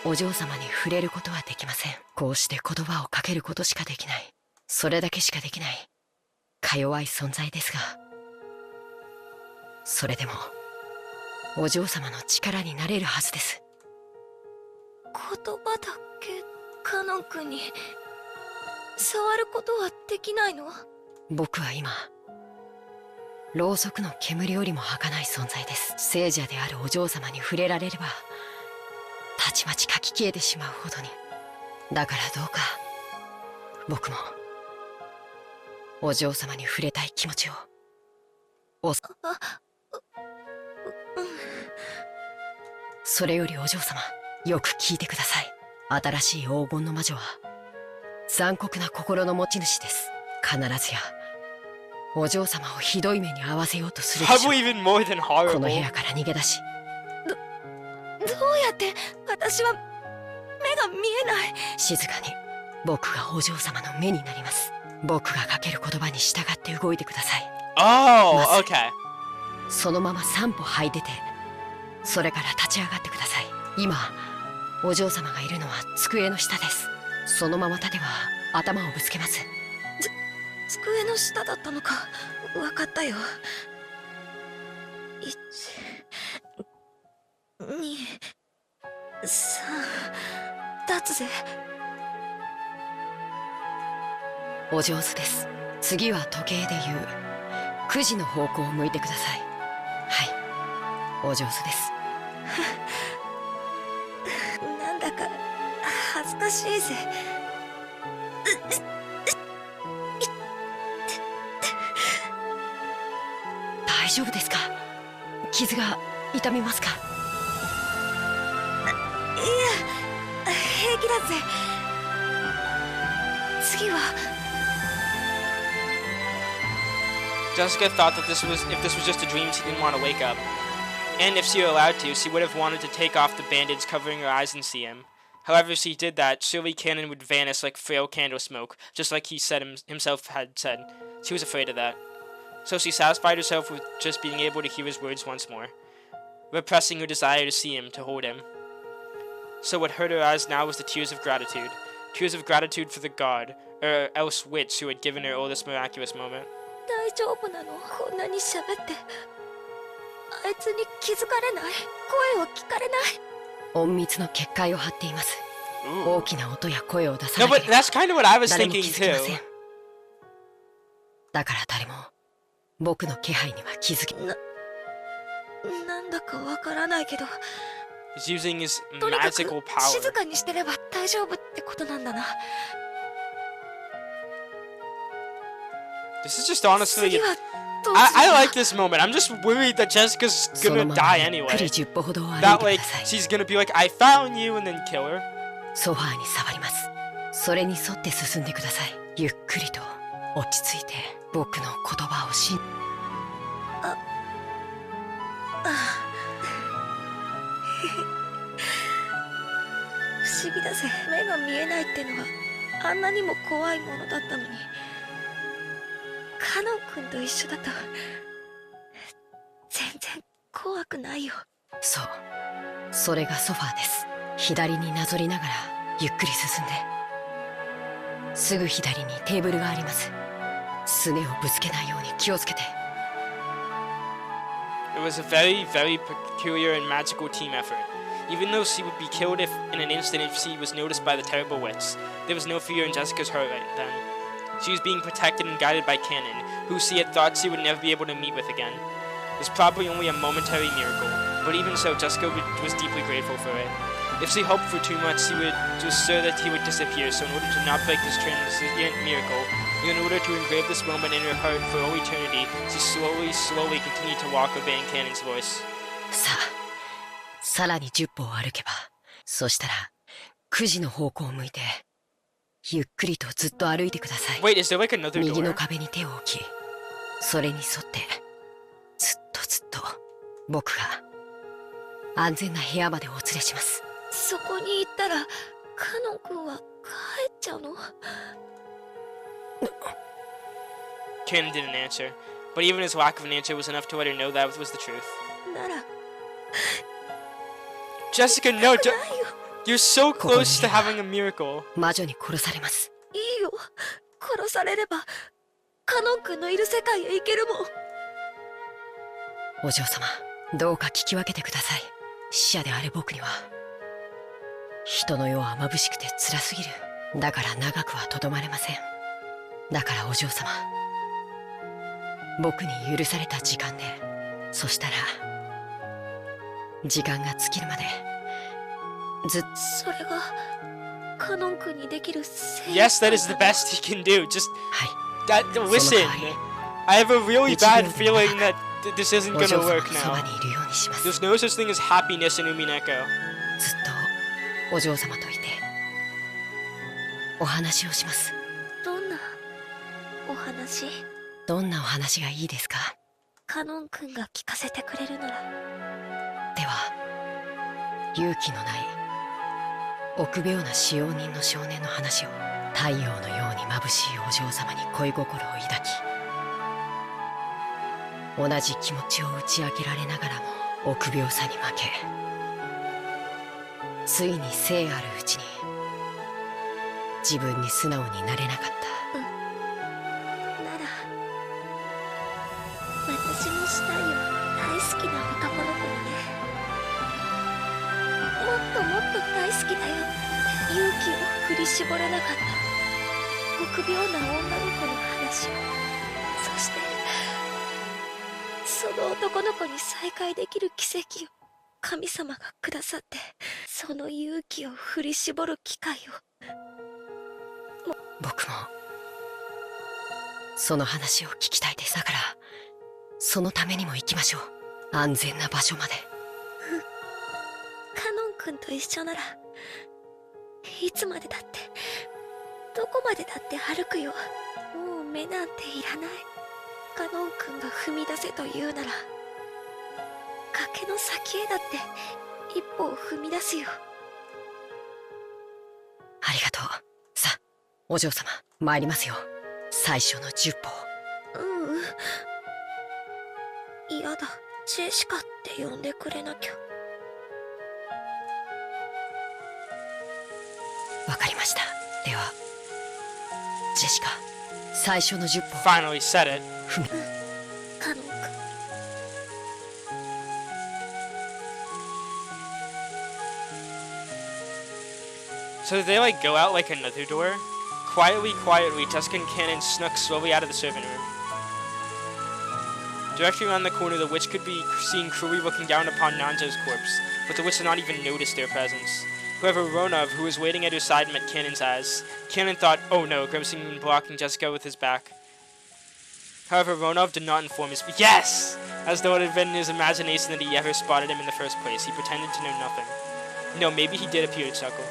Speaker 2: お嬢様に触れることはできません。こうして言葉をかけることしかできない、それだけしかできないか弱い存在ですが、それでもお嬢様の力になれるはずです。
Speaker 6: 言葉だけカノン君に触ることはできないの？
Speaker 2: 僕は今ろうそくの煙よりも儚い存在です。聖者であるお嬢様に触れられればたちまち書き消えてしまうほどに。だからどうか僕もお嬢様に触れたい気持ちをそれよりお嬢様、よく聞いてください。新しい黄金の魔女は残酷な心の持ち主です。必ずやお嬢様をひどい目に遭わせようとするでしょう。
Speaker 1: probably even more than
Speaker 2: この部
Speaker 1: horrible.
Speaker 2: 屋から逃げ出し、
Speaker 6: どうやって私は目が見えない。
Speaker 2: 静かに僕がお嬢様の目になります。僕がかける言葉に従って動いてください。
Speaker 1: Oh, okay.
Speaker 2: そのまま3歩這い出て、それから立ち上がってください。今お嬢様がいるのは机の下です。そのまま立てば頭をぶつけます。
Speaker 6: 机の下だったのか。分かったよ。1、2、3、立つぜ。
Speaker 2: お上手です。次は時計でいう9時の方向を向いてください。はい、お上手です。
Speaker 6: なんだか恥ずかしいぜ。
Speaker 2: 大丈夫ですか？傷が痛みますか？
Speaker 6: いや、平気だぜ。次は。
Speaker 1: Jessica thought that if this was just a dream, she didn't want to wake up. And if she were allowed to, she would have wanted to take off the bandage covering her eyes and see him. However, if she did that, surely Cannon would vanish like frail candle smoke, just like he said himself had said. She was afraid of that. So she satisfied herself with just being able to hear his words once more, repressing her desire to see him, to hold him. So what hurt her eyes now was the tears of gratitude. Tears of gratitude for the god, or else witch, who had given her all this miraculous moment.
Speaker 6: 大丈夫なの？こんなに喋ってあいつに気づかれない？声を聞かれない？
Speaker 2: 隠密の結界を張っています。大きな音や声を出さ
Speaker 1: No,
Speaker 2: な
Speaker 1: but
Speaker 2: ければ
Speaker 1: that's kind of what I was
Speaker 2: 誰も
Speaker 1: thinking
Speaker 2: 気づきません
Speaker 1: too.
Speaker 2: だから誰も僕の気配には気づき
Speaker 6: なんだかわからないけど、
Speaker 1: He's using his
Speaker 6: とにかく
Speaker 1: magical
Speaker 6: 静
Speaker 1: power.
Speaker 6: かにしてれば大丈夫ってことなんだな。
Speaker 1: This is just honestly.
Speaker 6: 次はどうする
Speaker 1: I
Speaker 6: んだ
Speaker 1: like this moment. I'm just worried that Jessica's
Speaker 2: その
Speaker 1: gonna
Speaker 2: まま
Speaker 1: die
Speaker 2: ゆっくり
Speaker 1: anyway.
Speaker 2: 10歩ほど歩いて
Speaker 1: That
Speaker 2: く
Speaker 1: like
Speaker 2: ださい
Speaker 1: she's gonna be like, I found you, and then kill her.
Speaker 2: ソファーに触ります。それに沿って進んでください。ゆっくりと落ち着いて僕の言葉を信
Speaker 6: 不思議だぜ。目が見えないってのはあんなにも怖いものだったのに、カノン君と一緒だと全然怖くないよ。
Speaker 2: そう、それがソファーです。左になぞりながらゆっくり進んで、すぐ左にテーブルがあります。すねをぶつけないように気をつけて。
Speaker 1: It was a very, very peculiar and magical team effort. Even though she would be killed in an instant if she was noticed by the terrible wits, there was no fear in Jessica's heart right then. She was being protected and guided by Cannon, who she had thought she would never be able to meet with again. It was probably only a momentary miracle, but even so, Jessica was deeply grateful for it. If she hoped for too much, she was sure that he would disappear, so in order to not break this transient miracle, in order to engrave this moment in her heart for all eternity, she slowly continued to walk, obeying Cannon's voice.
Speaker 2: さあ、さらに10歩を歩けば、そしたら9時の方向を向いてゆっくりとずっと歩いてください。
Speaker 1: Wait, is there like another
Speaker 2: 右の
Speaker 1: door?
Speaker 2: 壁に手を置き、それに沿ってずっと僕が安全な部屋までお連れします。
Speaker 6: そこに行ったらカノン君は帰っちゃうの？
Speaker 1: Cannon didn't answer, but even his lack of an answer was enough to let her know that was the truth.
Speaker 6: なら
Speaker 1: Jessica, no,
Speaker 6: ないよ。
Speaker 1: you're so close to having a miracle.
Speaker 2: 魔女に殺されます。
Speaker 6: いいよ。殺されればカノン君のいる世界へ行けるもん。
Speaker 2: お嬢様、どうか聞き分けてください。死者であれ僕には人の世は眩しくて辛すぎる。だから長くはとどまれません。だからお嬢様、僕に許された時間で、そしたら時間が尽きるまでずっと。
Speaker 6: それがカノン君にできる正
Speaker 1: Yes, that is the best he can do. Just
Speaker 2: はい、
Speaker 1: listen. I have a really bad feeling that this isn't
Speaker 2: お
Speaker 1: gonna
Speaker 2: 嬢様
Speaker 1: work
Speaker 2: のそば
Speaker 1: now.
Speaker 2: にいるようにします。
Speaker 1: There's no such thing as happiness in Umineko.
Speaker 2: ずっとお嬢様といてお話をします。
Speaker 6: どんなお話？
Speaker 2: どんなお話がいいですか？
Speaker 6: カノン君が聞かせてくれるなら。
Speaker 2: では、勇気のない臆病な使用人の少年の話を、太陽のように眩しいお嬢様に恋心を抱き、同じ気持ちを打ち明けられながらも臆病さに負け、ついに生あるうちに自分に素直になれなかった。
Speaker 6: なら私もしたいよ。大好きな男の子にね。もっともっと大好きだよって勇気を振り絞れなかった臆病な女の子の話を。そしてその男の子に再会できる奇跡を神様がくださって、その勇気を振り絞る機会を。
Speaker 2: 僕もその話を聞きたいです。だからそのためにも行きましょう。安全な場所まで。
Speaker 6: カノン君と一緒ならいつまでだってどこまでだって歩くよ。もう目なんていらない。カノン君が踏み出せと言うなら崖の先へだって一歩を踏み出すよ。
Speaker 2: ありがとう。さあ、お嬢様、参りますよ。最初の10歩。
Speaker 6: 嫌だ。ジェシカって呼んでくれなきゃ。
Speaker 2: わかりました。では、ジェシカ、最初の10歩。
Speaker 1: Finally said it.
Speaker 2: 踏み。
Speaker 6: カノン君。
Speaker 1: So they like go out like another door. Quietly, Jessica and Cannon snuck slowly out of the servant room. Directly around the corner, the witch could be seen cruelly looking down upon Nanzo's corpse, but the witch did not even notice their presence. However, Ronov, who was waiting at her side, met Cannon's eyes. Cannon thought, oh no, grimacing and blocking Jessica with his back. However, Ronov did not inform his— yes! As though it had been in his imagination that he ever spotted him in the first place. He pretended to know nothing. No, maybe he did appear to chuckle.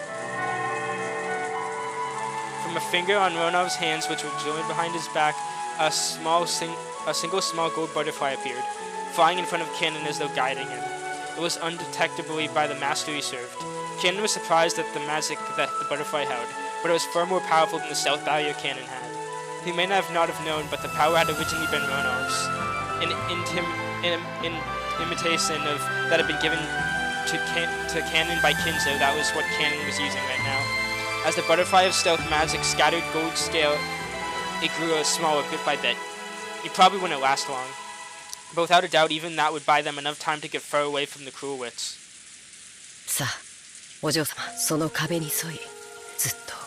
Speaker 1: From a finger on Ronov's hands, which were joined behind his back, a single small gold butterfly appeared, flying in front of Cannon as though guiding him. It was undetectably by the master he served. Cannon was surprised at the magic that the butterfly held, but it was far more powerful than the stealth barrier Cannon had. He may not have known, but the power had originally been Ronov's, an imitation of that had been given to Cannon by Kinzo. That was what Cannon was using right now. As the butterfly of stealth magic scattered gold scale, it grew smaller bit by bit. It probably wouldn't last long, but without a doubt, even that would buy them enough time to get far away from the cruel witch.
Speaker 2: さあ、お嬢様、その壁に沿い、ずっと。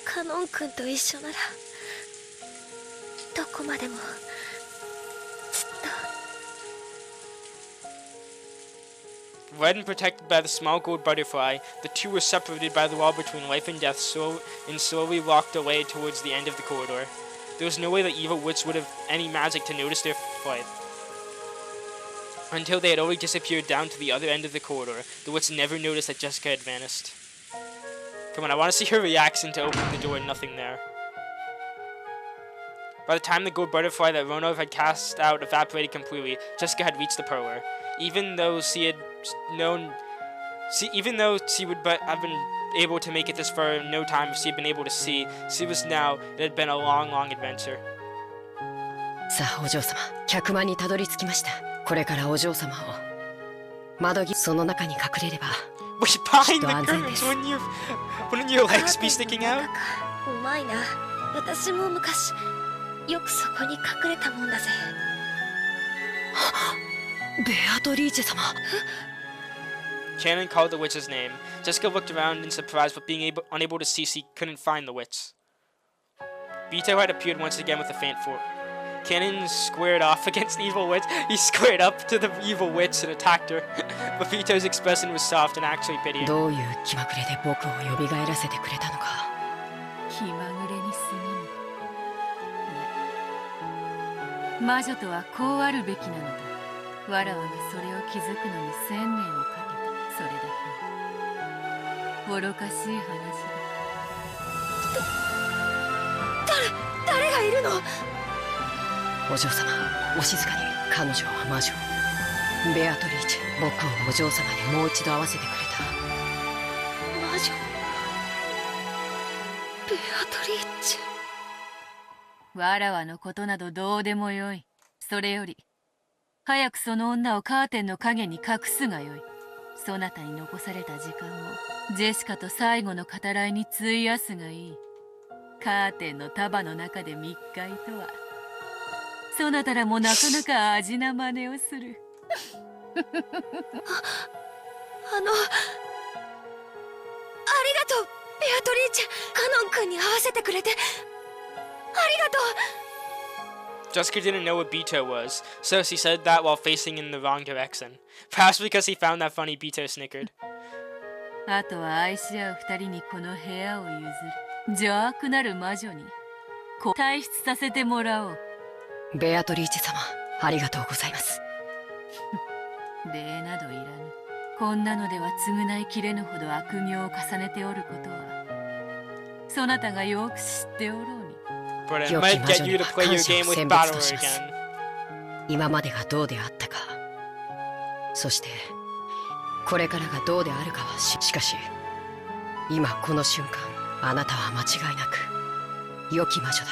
Speaker 6: カノン君と一緒ならどこまでもずっと。
Speaker 1: Led and protected by the small gold butterfly, the two were separated by the wall between life and death and slowly walked away towards the end of the corridor. There was no way the evil witch would have any magic to notice their flight. Until they had already disappeared down to the other end of the corridor, the witch never noticed that Jessica had vanished. Come on, I want to see her reaction to opening the door and nothing there. By the time the gold butterfly that Ronov had cast out evaporated completely, Jessica had reached the parlor. Even though she would have been able to make it this far in no time if she had been able to see, it had been a long, long adventure.
Speaker 2: さあ、お嬢様、客間にたどり着きました。これからお嬢様を窓際その中に隠れれば。
Speaker 1: Wait, behind the curtains, wouldn't your legs be sticking out?
Speaker 6: うまいな。私も昔よくそこに隠れたもんだぜ。
Speaker 2: ベアトリーチェ様。
Speaker 1: Cannon called the witch's name. Jessica looked around in surprise, but being unable to see, she couldn't find the witch. Vito had appeared once again with a faint fork. Cannon squared off against the evil witch. He squared up to the evil witch and attacked her. But Vito's expression was soft and actually pitying.
Speaker 2: どういう気まぐれで僕を蘇らせてくれたのか。
Speaker 7: 気まぐれに過ぎぬ。魔女とはこうあるべきなのだ。わらわがそれを気づくのに1000年をかけた。それだけ。愚かしい話だ。
Speaker 6: 誰がいるの？
Speaker 2: お嬢様、お静かに。彼女は魔女。ベアトリーチェ、僕をお嬢様にもう一度会わせてくれた。
Speaker 6: 魔女。ベアトリーチェ。
Speaker 7: わらわのことなどどうでもよい。それより早くその女をカーテンの陰に隠すがよい。そなたに残された時間をジェシカと最後の語らいに費やすがいい。カーテンの束の中で密会とは。そなたらもなかなか味な真似をする。
Speaker 6: ありがとう、ベアトリーチェ。カノン君に会わせてくれてありがとう。
Speaker 1: Jessica didn't know what Bito was, so she said that while facing in the wrong direction. Perhaps because he found that funny, Bito snickered.
Speaker 7: あとは愛し合う二人にこの部屋を譲る。邪悪なる魔女に退出させてもらおう。
Speaker 2: ベアトリーチェ様、ありがとうございます。
Speaker 7: 礼などいらぬ。こんなのでは償いきれぬほど悪行を重ねておることはそなたがよく知っておろうに。
Speaker 1: But it might get you to play your game with Battle again.
Speaker 2: 今までがどうであったか、そしてこれからがどうであるかはしかし今この瞬間、あなたは間違いなく良き魔女だ。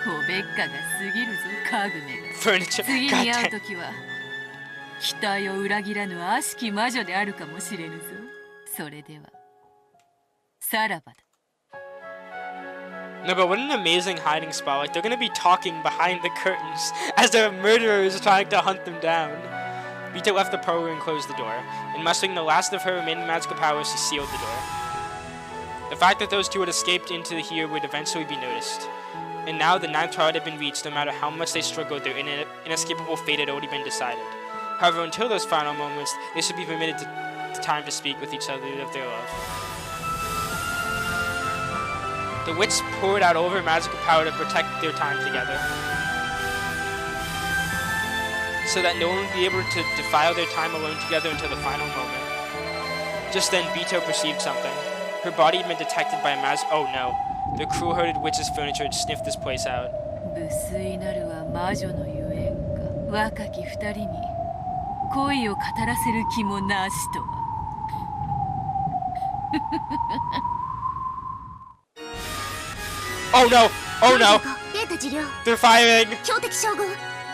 Speaker 7: おべっかが過ぎるぞ、カグメが。
Speaker 1: Furniture.
Speaker 7: 次
Speaker 1: God
Speaker 7: に会う
Speaker 1: damn.
Speaker 7: ときは期待を裏切らぬ悪しき魔女であるかもしれぬぞ。それではさらばだ。
Speaker 1: No, but what an amazing hiding spot. Like, they're gonna be talking behind the curtains as their murderers are trying to hunt them down. Bito left the parlor and closed the door, and mustering the last of her remaining magical powers, she sealed the door. The fact that those two had escaped into here would eventually be noticed. And now the ninth twilight had been reached. No matter how much they struggled, their inescapable fate had already been decided. However, until those final moments, they should be permitted time to speak with each other of their love. The witch poured out all of her magical power to protect their time together, so that no one would be able to defile their time alone together until the final moment. Just then, Bito perceived something. Her body had been detected by a oh no. The cruel-hearted witch's furniture had sniffed this place out.
Speaker 7: 無粋なるは魔女のゆえんか。若き二人に恋を語らせる気もなしとは。
Speaker 1: Oh no! Oh no!
Speaker 5: データ治療
Speaker 1: They're firing!
Speaker 5: 標的照合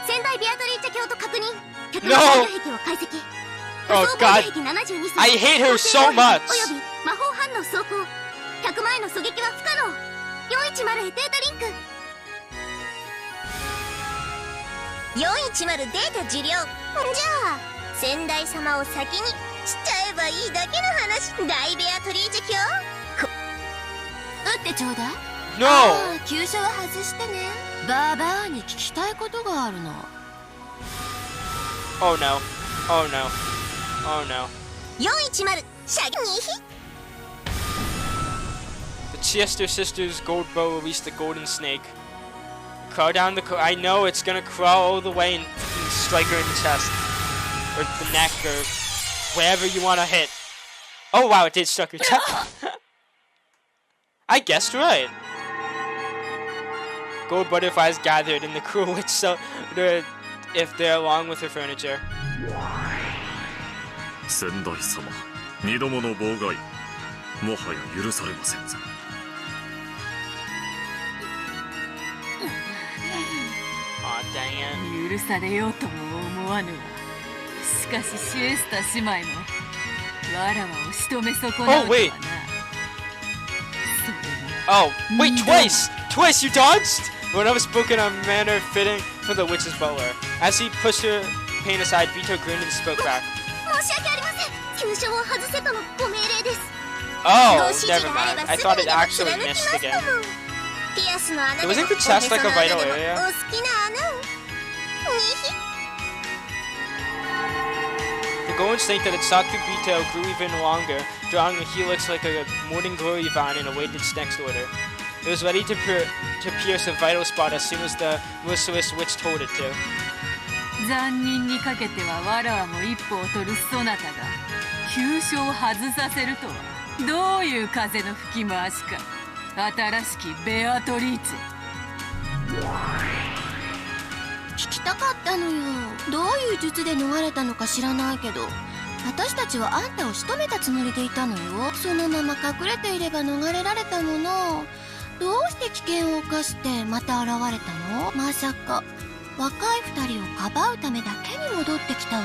Speaker 5: 仙台ビアトリーチェ卿と確認
Speaker 1: No!
Speaker 5: 160壁を解析
Speaker 1: Oh god! I hate her so much!
Speaker 5: および魔法反応走行100万円の狙撃は不可能410へデータリンク410データ受領じゃあ仙台様を先にしちゃえばいいだけの話大ベアトリーチェ卿撃ってちょうだい
Speaker 1: No!
Speaker 5: ああ急所は外してねバーバーに聞きたいことがあるの
Speaker 1: Oh no. Oh no. Oh no.
Speaker 5: 410シャギニ
Speaker 1: The Chester sisters' gold bow released the golden snake. Crawl down the I know it's gonna crawl all the way and strike her in the chest. Or the neck or wherever you wanna hit. Oh wow, it did struck her chest. I guessed right. Gold butterflies gathered in the cruel witch if they're along with her furniture.
Speaker 3: 仙台様、二度もの妨害、もはや許されませんぞ。
Speaker 1: Aw, dang it.
Speaker 7: 許されようとも思わぬわ。しかしシエスタ姉妹もわらわを仕留め損なうとはな。
Speaker 1: Oh wait. Oh wait, twice! Twice you dodged? When I was spoken a manner fitting for the witch's butler. As he pushed her pain aside, Bito grinned and spoke back.
Speaker 5: 申し訳ありません急所を外せとのご命令です
Speaker 1: Oh, never mind. I thought it actually missed again.
Speaker 5: ピアスの穴で
Speaker 1: Wasn't the chest like a vital area?
Speaker 5: お好きな穴をにひ
Speaker 1: The golden snake that had stalked through Bito grew even longer, drawing a helix like a morning glory vine and awaited its next order. It was ready to pierce a vital spot as soon as the merciless witch told it to.
Speaker 7: 残忍にかけてはわらわも一歩を取るそなたが急所を外させるとはどういう風の吹き回しか新しきベアトリーチェ聞きたかったのよどういう術で逃れたのか知らないけど私たちはあんたを仕留めたつもりでいたのよそのまま隠れていれば逃れられたものどうして危険を冒してまた現れたのまさか若い二人をかばうためだけに戻ってきたわ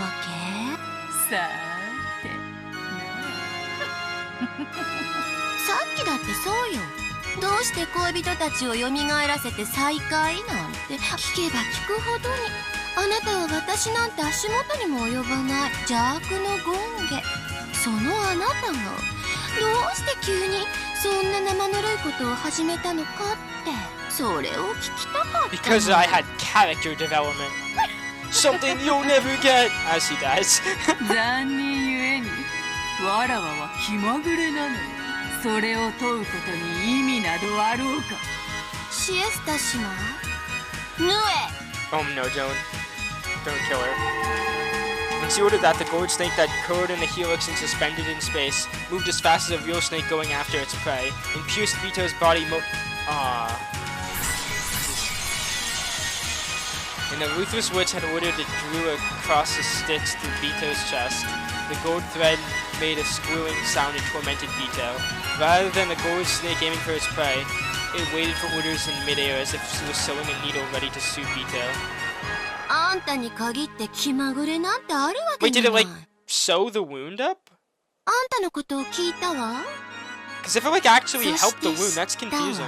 Speaker 7: けさーてさっきだってそうよどうして恋人たちを蘇らせて再会なんて聞けば聞くほどにあなたは私なんて足元にも及ばない邪悪の権化そのあなたがどうして急にそんな生ぬるいことを始めたのかってそれを聞きたかった
Speaker 1: Because I had character development. Something you'll never get, as he does.
Speaker 7: 残忍ゆえにわらわは気まぐれなのにそれを問うことに意味などあろうかシエスタ姉妹ぬえ
Speaker 1: Oh no, don't kill her. And she ordered that the gold snake that curled in the helix and suspended in space moved as fast as a real snake going after its prey and pierced Bito's body And the ruthless witch had ordered it drew across the stitch through Bito's chest. The gold thread made a squealing sound and tormented Bito. Rather than the gold snake aiming for its prey, it waited for orders in midair as if she was sewing a needle ready to sue Bito.
Speaker 5: あんたに限って気まぐれなんてあるわけ
Speaker 1: Wait,
Speaker 5: ない
Speaker 1: did it like sew the wound up?
Speaker 5: あんたのことを聞いたわ
Speaker 1: Because if it like actually helped the wound, that's confusing.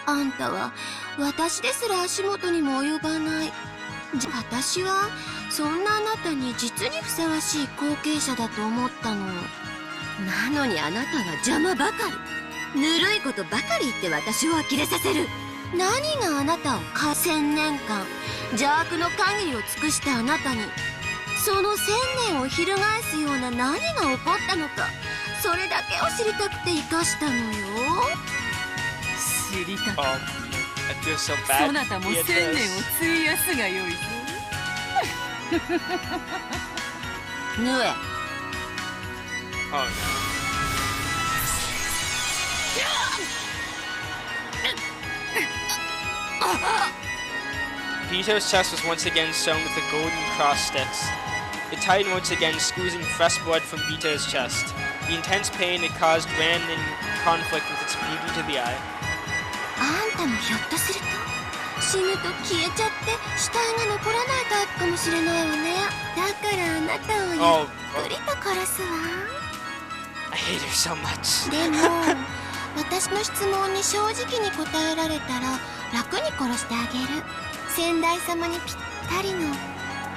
Speaker 5: あんたは私ですら足元にも及ばない私はそんなあなたに実にふさわしい後継者だと思ったの。
Speaker 2: なのにあなたは邪魔ばかり。ぬるいことばかり言って私を呆れさせる。
Speaker 5: 何があなたを1000年間邪悪の限りを尽くしたあなたに、その1000年を翻すような何が起こったのか、それだけを知りたくて生かしたのよ。
Speaker 7: 知りたく
Speaker 1: I feel so bad.
Speaker 7: そなたも1000年を費やすがよいぞ。
Speaker 2: ヌエ。
Speaker 1: Oh no. Beato's chest was once again sewn with the golden cross sticks. It tightened once again, squeezing fresh blood from Beato's chest. The intense pain it caused ran in conflict with its beauty to the eye.
Speaker 5: あんたもひょっとすると死ぬと消えちゃって死体が残らないタイプかもしれないわね。だからあなたをゆっくりと殺すわ。
Speaker 1: I hate her so much.
Speaker 5: でも私の質問に正直に答えられたら楽に殺してあげる。先代様にぴったりの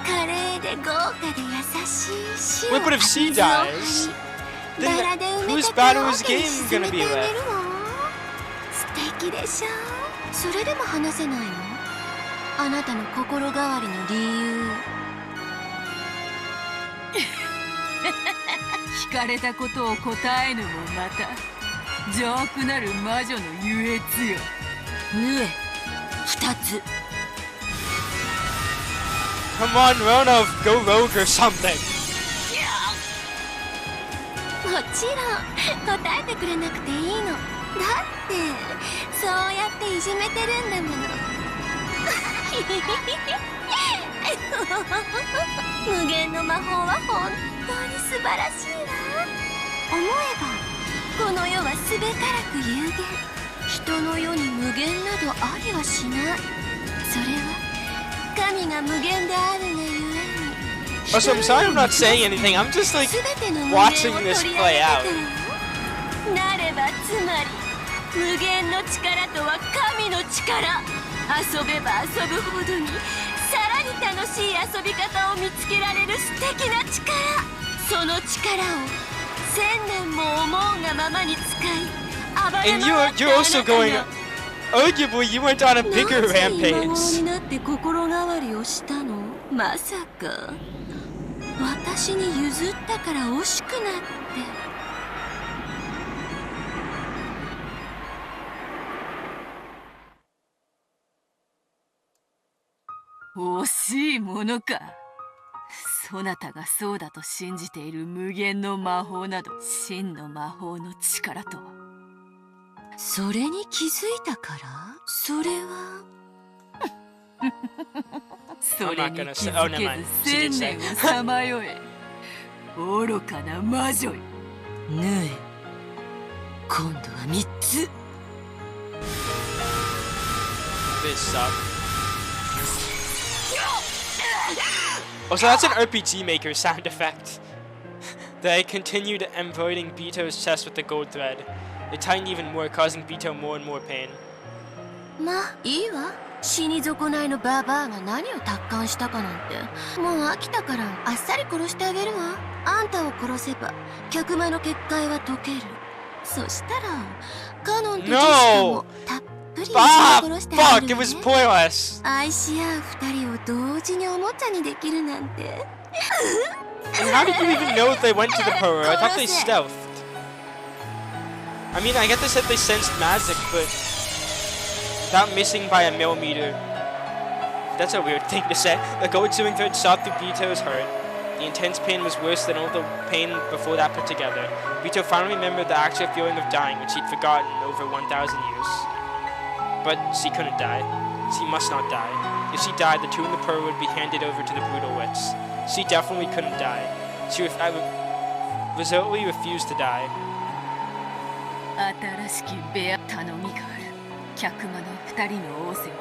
Speaker 5: 華麗で豪華で優しい塩
Speaker 1: Wait, but if she dies,
Speaker 5: バ
Speaker 1: then
Speaker 5: ラで埋め
Speaker 1: whose
Speaker 5: た
Speaker 1: battle
Speaker 5: オ
Speaker 1: is
Speaker 5: ーケーに
Speaker 1: game
Speaker 5: 沈め
Speaker 1: gonna
Speaker 5: て
Speaker 1: be
Speaker 5: あげ
Speaker 1: left?
Speaker 5: るわ。素敵でしょ。それでも話せないの？あなたの心変わりの理由。
Speaker 7: 聞かれたことを答えぬもまた邪悪なる魔女の優越よ。
Speaker 2: ヌエ。2つ。
Speaker 1: Come on, Rona, go rogue or something.
Speaker 5: もちろん答えてくれなくていいの。だってそうやっていじめてるんだもの。無限の魔法は本当に素晴らしいわ。思えばこの世はすべからく有限。人の世に無限などありはしない。それは神が無限であるがゆえに。
Speaker 1: Also, I'm sorry I'm not saying anything. I'm just like watching this play out.
Speaker 5: なればつまり無限の力とは神の力。遊べば遊ぶほどにさらに楽しい遊び方を見つけられる素敵な力。その力を1000年も思うがままに使い暴れ
Speaker 1: And
Speaker 5: 回った
Speaker 1: you're also going. Arguably, you went on a bigger
Speaker 5: なぜ今頃
Speaker 1: rampage.
Speaker 5: になって心変わりをしたの？まさか私に譲ったから惜しくなって。
Speaker 7: 惜しいものか。そなたがそうだと信じている無限の魔法など真の魔法の力とは。
Speaker 2: それに気づいたから？
Speaker 5: それは
Speaker 7: それに気づけず1000年をさまよえ。愚かな魔女よ。
Speaker 2: ヌエ。今度は3つ。
Speaker 1: This sucks. Oh, so that's an RPG Maker sound effect. They continued embroidering Beato's chest with the gold thread. It tightened even more, causing Beato more and more pain.
Speaker 5: まあいいわ。死に損ないのババアが何を達観したかなんてもう飽きたからあっさり殺してあげるわ。あんたを殺せば客間の結界は解ける。そしたらカノンとジェシカもたっぷり殺してあ
Speaker 1: Fuck,
Speaker 5: げ
Speaker 1: it
Speaker 5: る
Speaker 1: was
Speaker 5: ね。
Speaker 1: pointless.
Speaker 5: 愛し合う二人を同時におもちゃにできるなんて。
Speaker 1: And how did you even know if they went to the power? I thought they stealthed. I mean, I get they said they sensed magic, but without missing by a millimeter. That's a weird thing to say. The gold sewing thread shot through Beato's heart. The intense pain was worse than all the pain before that put together. Beato finally remembered the actual feeling of dying, which he'd forgotten over 1,000 years. But she couldn't die. She must not die. If she died, the two in the pearl would be handed over to the brutal wits. She definitely couldn't die. She resolutely refused to die.
Speaker 7: 新しきベア頼みがある。客間の2人の仰せは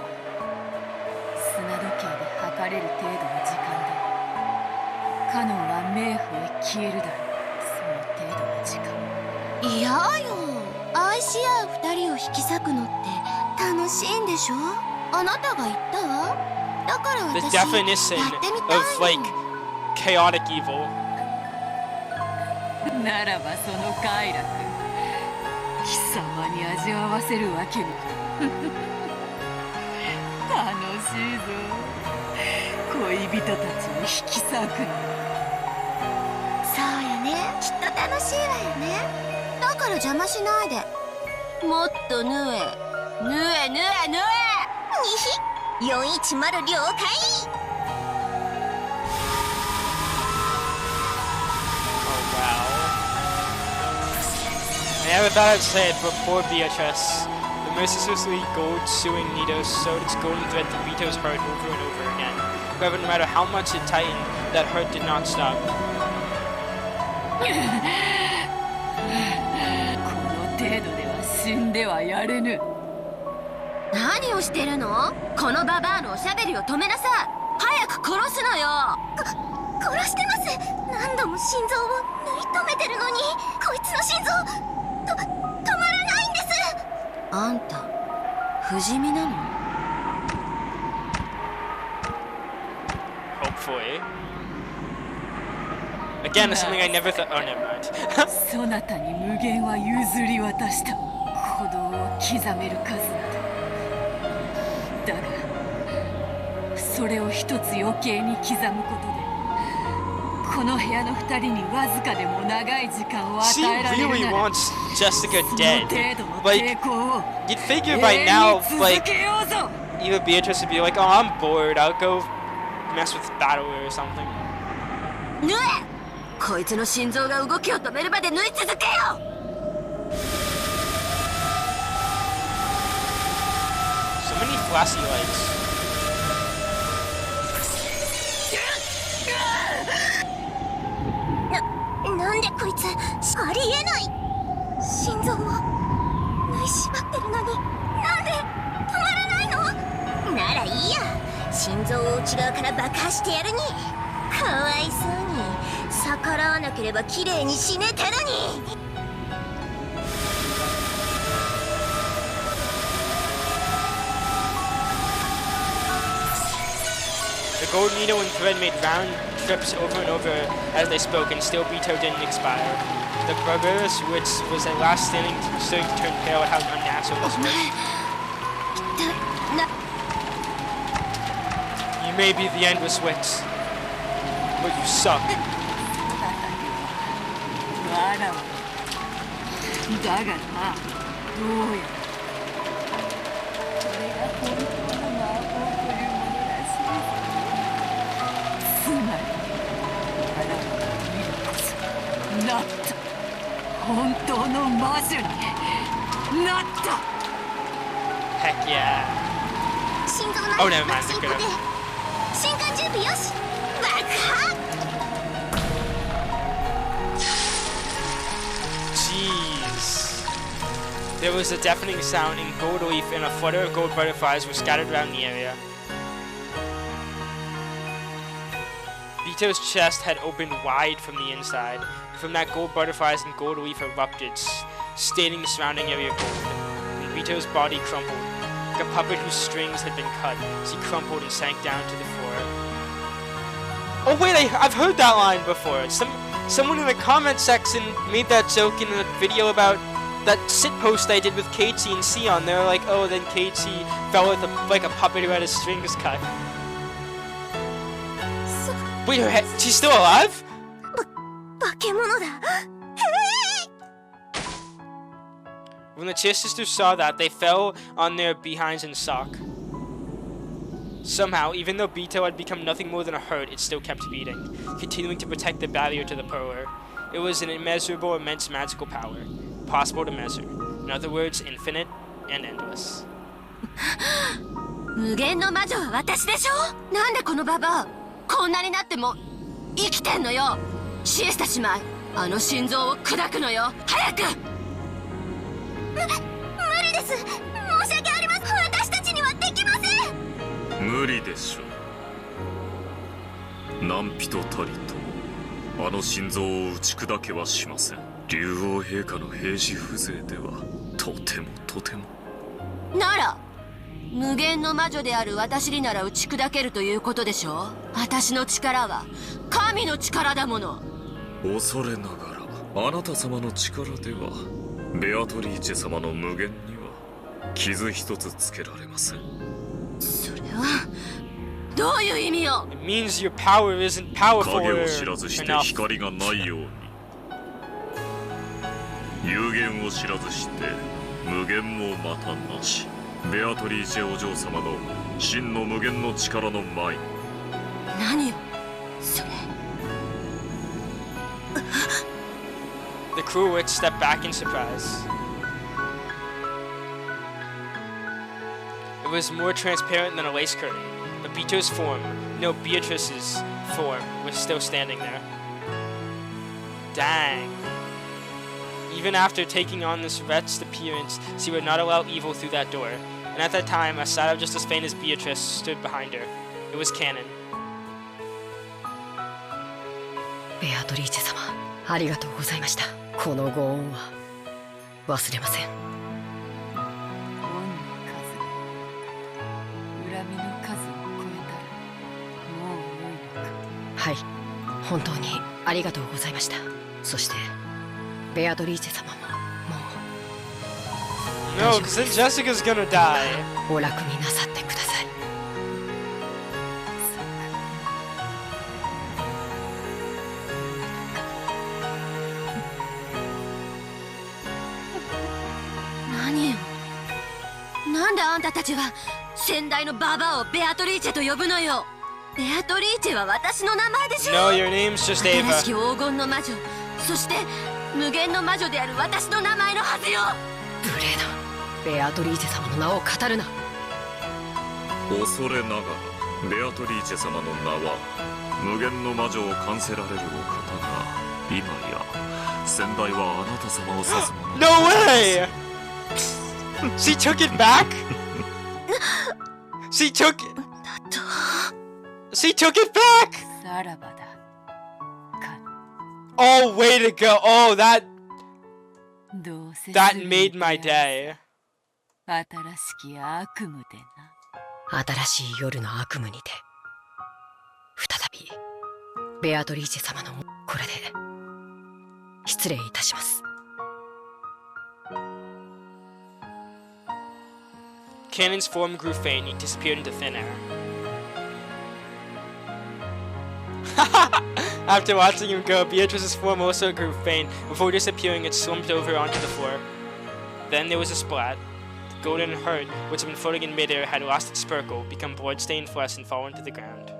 Speaker 7: 砂時計で測れる程度の時間でカノンは冥府へ消えるだろう。その程度の時間。
Speaker 5: いやよ、愛し合う二人を引き裂くのって楽しいんでしょ。あなたが言ったわ。だから
Speaker 1: The
Speaker 5: 私
Speaker 1: definition
Speaker 5: やってみたい
Speaker 1: of like
Speaker 5: の。
Speaker 1: chaotic evil.
Speaker 7: ならばその快楽貴様に味わわせるわけに楽しいぞ恋人たちを引き裂くの。
Speaker 5: そうよね、きっと楽しいわよね。だから邪魔しないで。もっと縫え縫え縫え縫え。にひ410了解。
Speaker 1: Oh wow. I never thought I'd say it, but poor Beatrice. The mercilessly gold suing needle sewed its golden thread to Vito's heart over and over again. However, no matter how much it tightened, that hurt did not stop.
Speaker 7: この程度では死んではやれぬ。
Speaker 2: 何をしてるの？このババアのおしゃべりを止めなさい。早く殺すのよ。
Speaker 5: 殺してます。何度も心臓を縫い止めてるのに、こいつの心臓止まらないんです。
Speaker 2: あんた不死身なの？
Speaker 1: Hopefully. Again, it's something I never thought. Oh, never mind.
Speaker 7: そなたに無限は譲り渡した。鼓動を刻める数など。だがそれを一つ余計に刻むことでこの部屋の二人にわずかでも長い時間を
Speaker 1: She
Speaker 7: 与えられる
Speaker 1: really
Speaker 7: なら
Speaker 1: wants Jessica
Speaker 7: その
Speaker 1: dead.
Speaker 7: 程度の
Speaker 1: Like,
Speaker 7: 抵抗を
Speaker 1: you'd figure
Speaker 7: 永
Speaker 1: by
Speaker 7: 遠
Speaker 1: now,
Speaker 7: に続
Speaker 1: like,
Speaker 7: けようぞ。
Speaker 1: either Beatrice would be like, oh, I'm bored, I'll go mess with Battle or something.
Speaker 2: 縫え！こいつの心臓が動きを止めるまで縫い続けよ！
Speaker 1: So many flashy lights.
Speaker 5: なんでこいつありえない。心臓を縫い縛ってるのになんで止まらないの。ならいいや、心臓を内側から爆破してやるに。かわいそうに逆らわなければ綺麗に死ねたのに。
Speaker 1: The gold needle and thread made round trips over and over as they spoke, and still Beto didn't expire. The barbarous witch was at last starting to turn pale at how unnatural this was. You may be the endless witch, but you suck.
Speaker 7: わらわだがな、どうやこれが本当の魔法というものらしい。つまりあなたが見るこそなった本当の魔女になった。
Speaker 1: Heck yeah.
Speaker 5: 心臓の
Speaker 1: Oh, never mind.
Speaker 5: 爆心固定。瞬間準備よし。爆破。
Speaker 1: Jeez. There was a deafening sound, and gold leaf and a flutter of gold butterflies were scattered around the area. Vito's chest had opened wide from the inside. From that, gold butterflies and gold leaf erupted, staining the surrounding area gold. And Vito's body crumpled. Like a puppet whose strings had been cut, as he crumpled and sank down to the floor. Oh wait, I've heard that line before. Someone in the comment section made that joke in a video about that sit post I did with Keiichi and Sion. They were like, oh, then Keiichi fell with like a puppet who had his strings cut. Wait, she's still alive?
Speaker 5: 化け物だ。
Speaker 1: When the Cheer sisters saw that, they fell on their behinds in shock. Somehow, even though Beto had become nothing more than a hurt, it still kept beating, continuing to protect the barrier to the power. It was an immeasurable, immense magical power, possible to measure. In other words, infinite and endless.
Speaker 2: 無限の魔女は私でしょ。なんでこのババアこんなになっても生きてんのよ。シエスタ姉妹、あの心臓を砕くのよ。早く。
Speaker 5: 無理です。申し訳ありません。私たちにはできません。
Speaker 3: 無理でしょう。何人たりともあの心臓を打ち砕けはしません。竜王陛下の平時風情ではとてもとても。
Speaker 2: なら無限の魔女である私になら打ち砕けるということでしょう。私の力は神の力だもの。
Speaker 3: 恐れながらあなた様の力ではベアトリーチェ様の無限には傷一つつけられません。
Speaker 2: それはどういう意味よ。
Speaker 1: It means your power isn't powerful
Speaker 3: 影を知らずして
Speaker 1: enough.
Speaker 3: 光がないように、有限を知らずして無限もまたなし。ベアトリーチェお嬢様の真の無限の力の前に。
Speaker 2: 何よそれ。
Speaker 1: The cruel witch stepped back in surprise. It was more transparent than a lace curtain, but Beatrice's form, no, Beatrice's form, was still standing there. Dang. Even after taking on this wretched appearance, she would not allow evil through that door. And at that time, a shadow just as faint as Beatrice stood behind her. It was Canon.
Speaker 2: ベアトリーチェ様、ありがとうございました。このご恩は忘れません。
Speaker 7: 恩の数恨みの数を超えたらもう良いのか。
Speaker 2: はい、本当にありがとうございました。そしてベアトリーチェ様もも
Speaker 1: No, because then Jessica's gonna die.
Speaker 2: うお楽になさってください。何よ、なんであんたたちは先代のババアをベアトリーチェと呼ぶのよ。ベアトリーチェは私の名前でしょ。
Speaker 1: No, your name's just
Speaker 2: 新しき
Speaker 1: Ava.
Speaker 2: 黄金の魔女、そして無限の魔女である私の名前のはずよ。無礼だ。ベアトリーチェ様の名を語るな。
Speaker 3: 恐れながらベアトリーチェ様の名は無限の魔女を冠せられるお方が今や先代はあなた様を指すもの。
Speaker 1: No way! She took it back? She took it back!
Speaker 7: さらばだ。か
Speaker 1: Oh, way to go. Oh, that
Speaker 7: どうせ
Speaker 1: that made my day.
Speaker 7: 新しき悪夢でな。
Speaker 2: 新しい夜の悪夢にて再びベアトリーチェ様のこれで失礼いたします。
Speaker 1: Cannon's form grew faint and disappeared into thin air. After watching him go, Beatrice's form also grew faint. Before disappearing, it slumped over onto the floor. Then there was a splat. The golden heart, which had been floating in midair, had lost its sparkle, become blood-stained flesh, and fallen to the ground.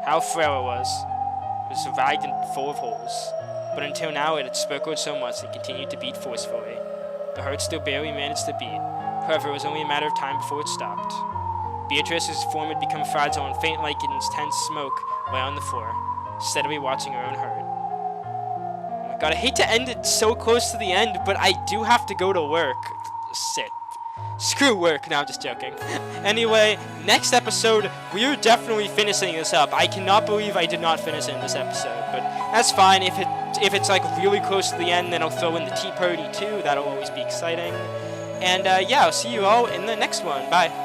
Speaker 1: How frail it was. It was ragged and full of holes. But until now, it had sparkled so much it continued to beat forcefully. The heart still barely managed to beat. However, it was only a matter of time before it stopped. Beatrice's form had become fragile and faint like an intense smoke lay on the floor, steadily watching her own heart. Oh my god, I hate to end it so close to the end, but I do have to go to work. Sit. Screw work. No, I'm just joking. Anyway, next episode, we're definitely finishing this up. I cannot believe I did not finish it in this episode, but that's fine. If it's like really close to the end, then I'll throw in the tea party too. That'll always be exciting. And yeah, I'll see you all in the next one. Bye.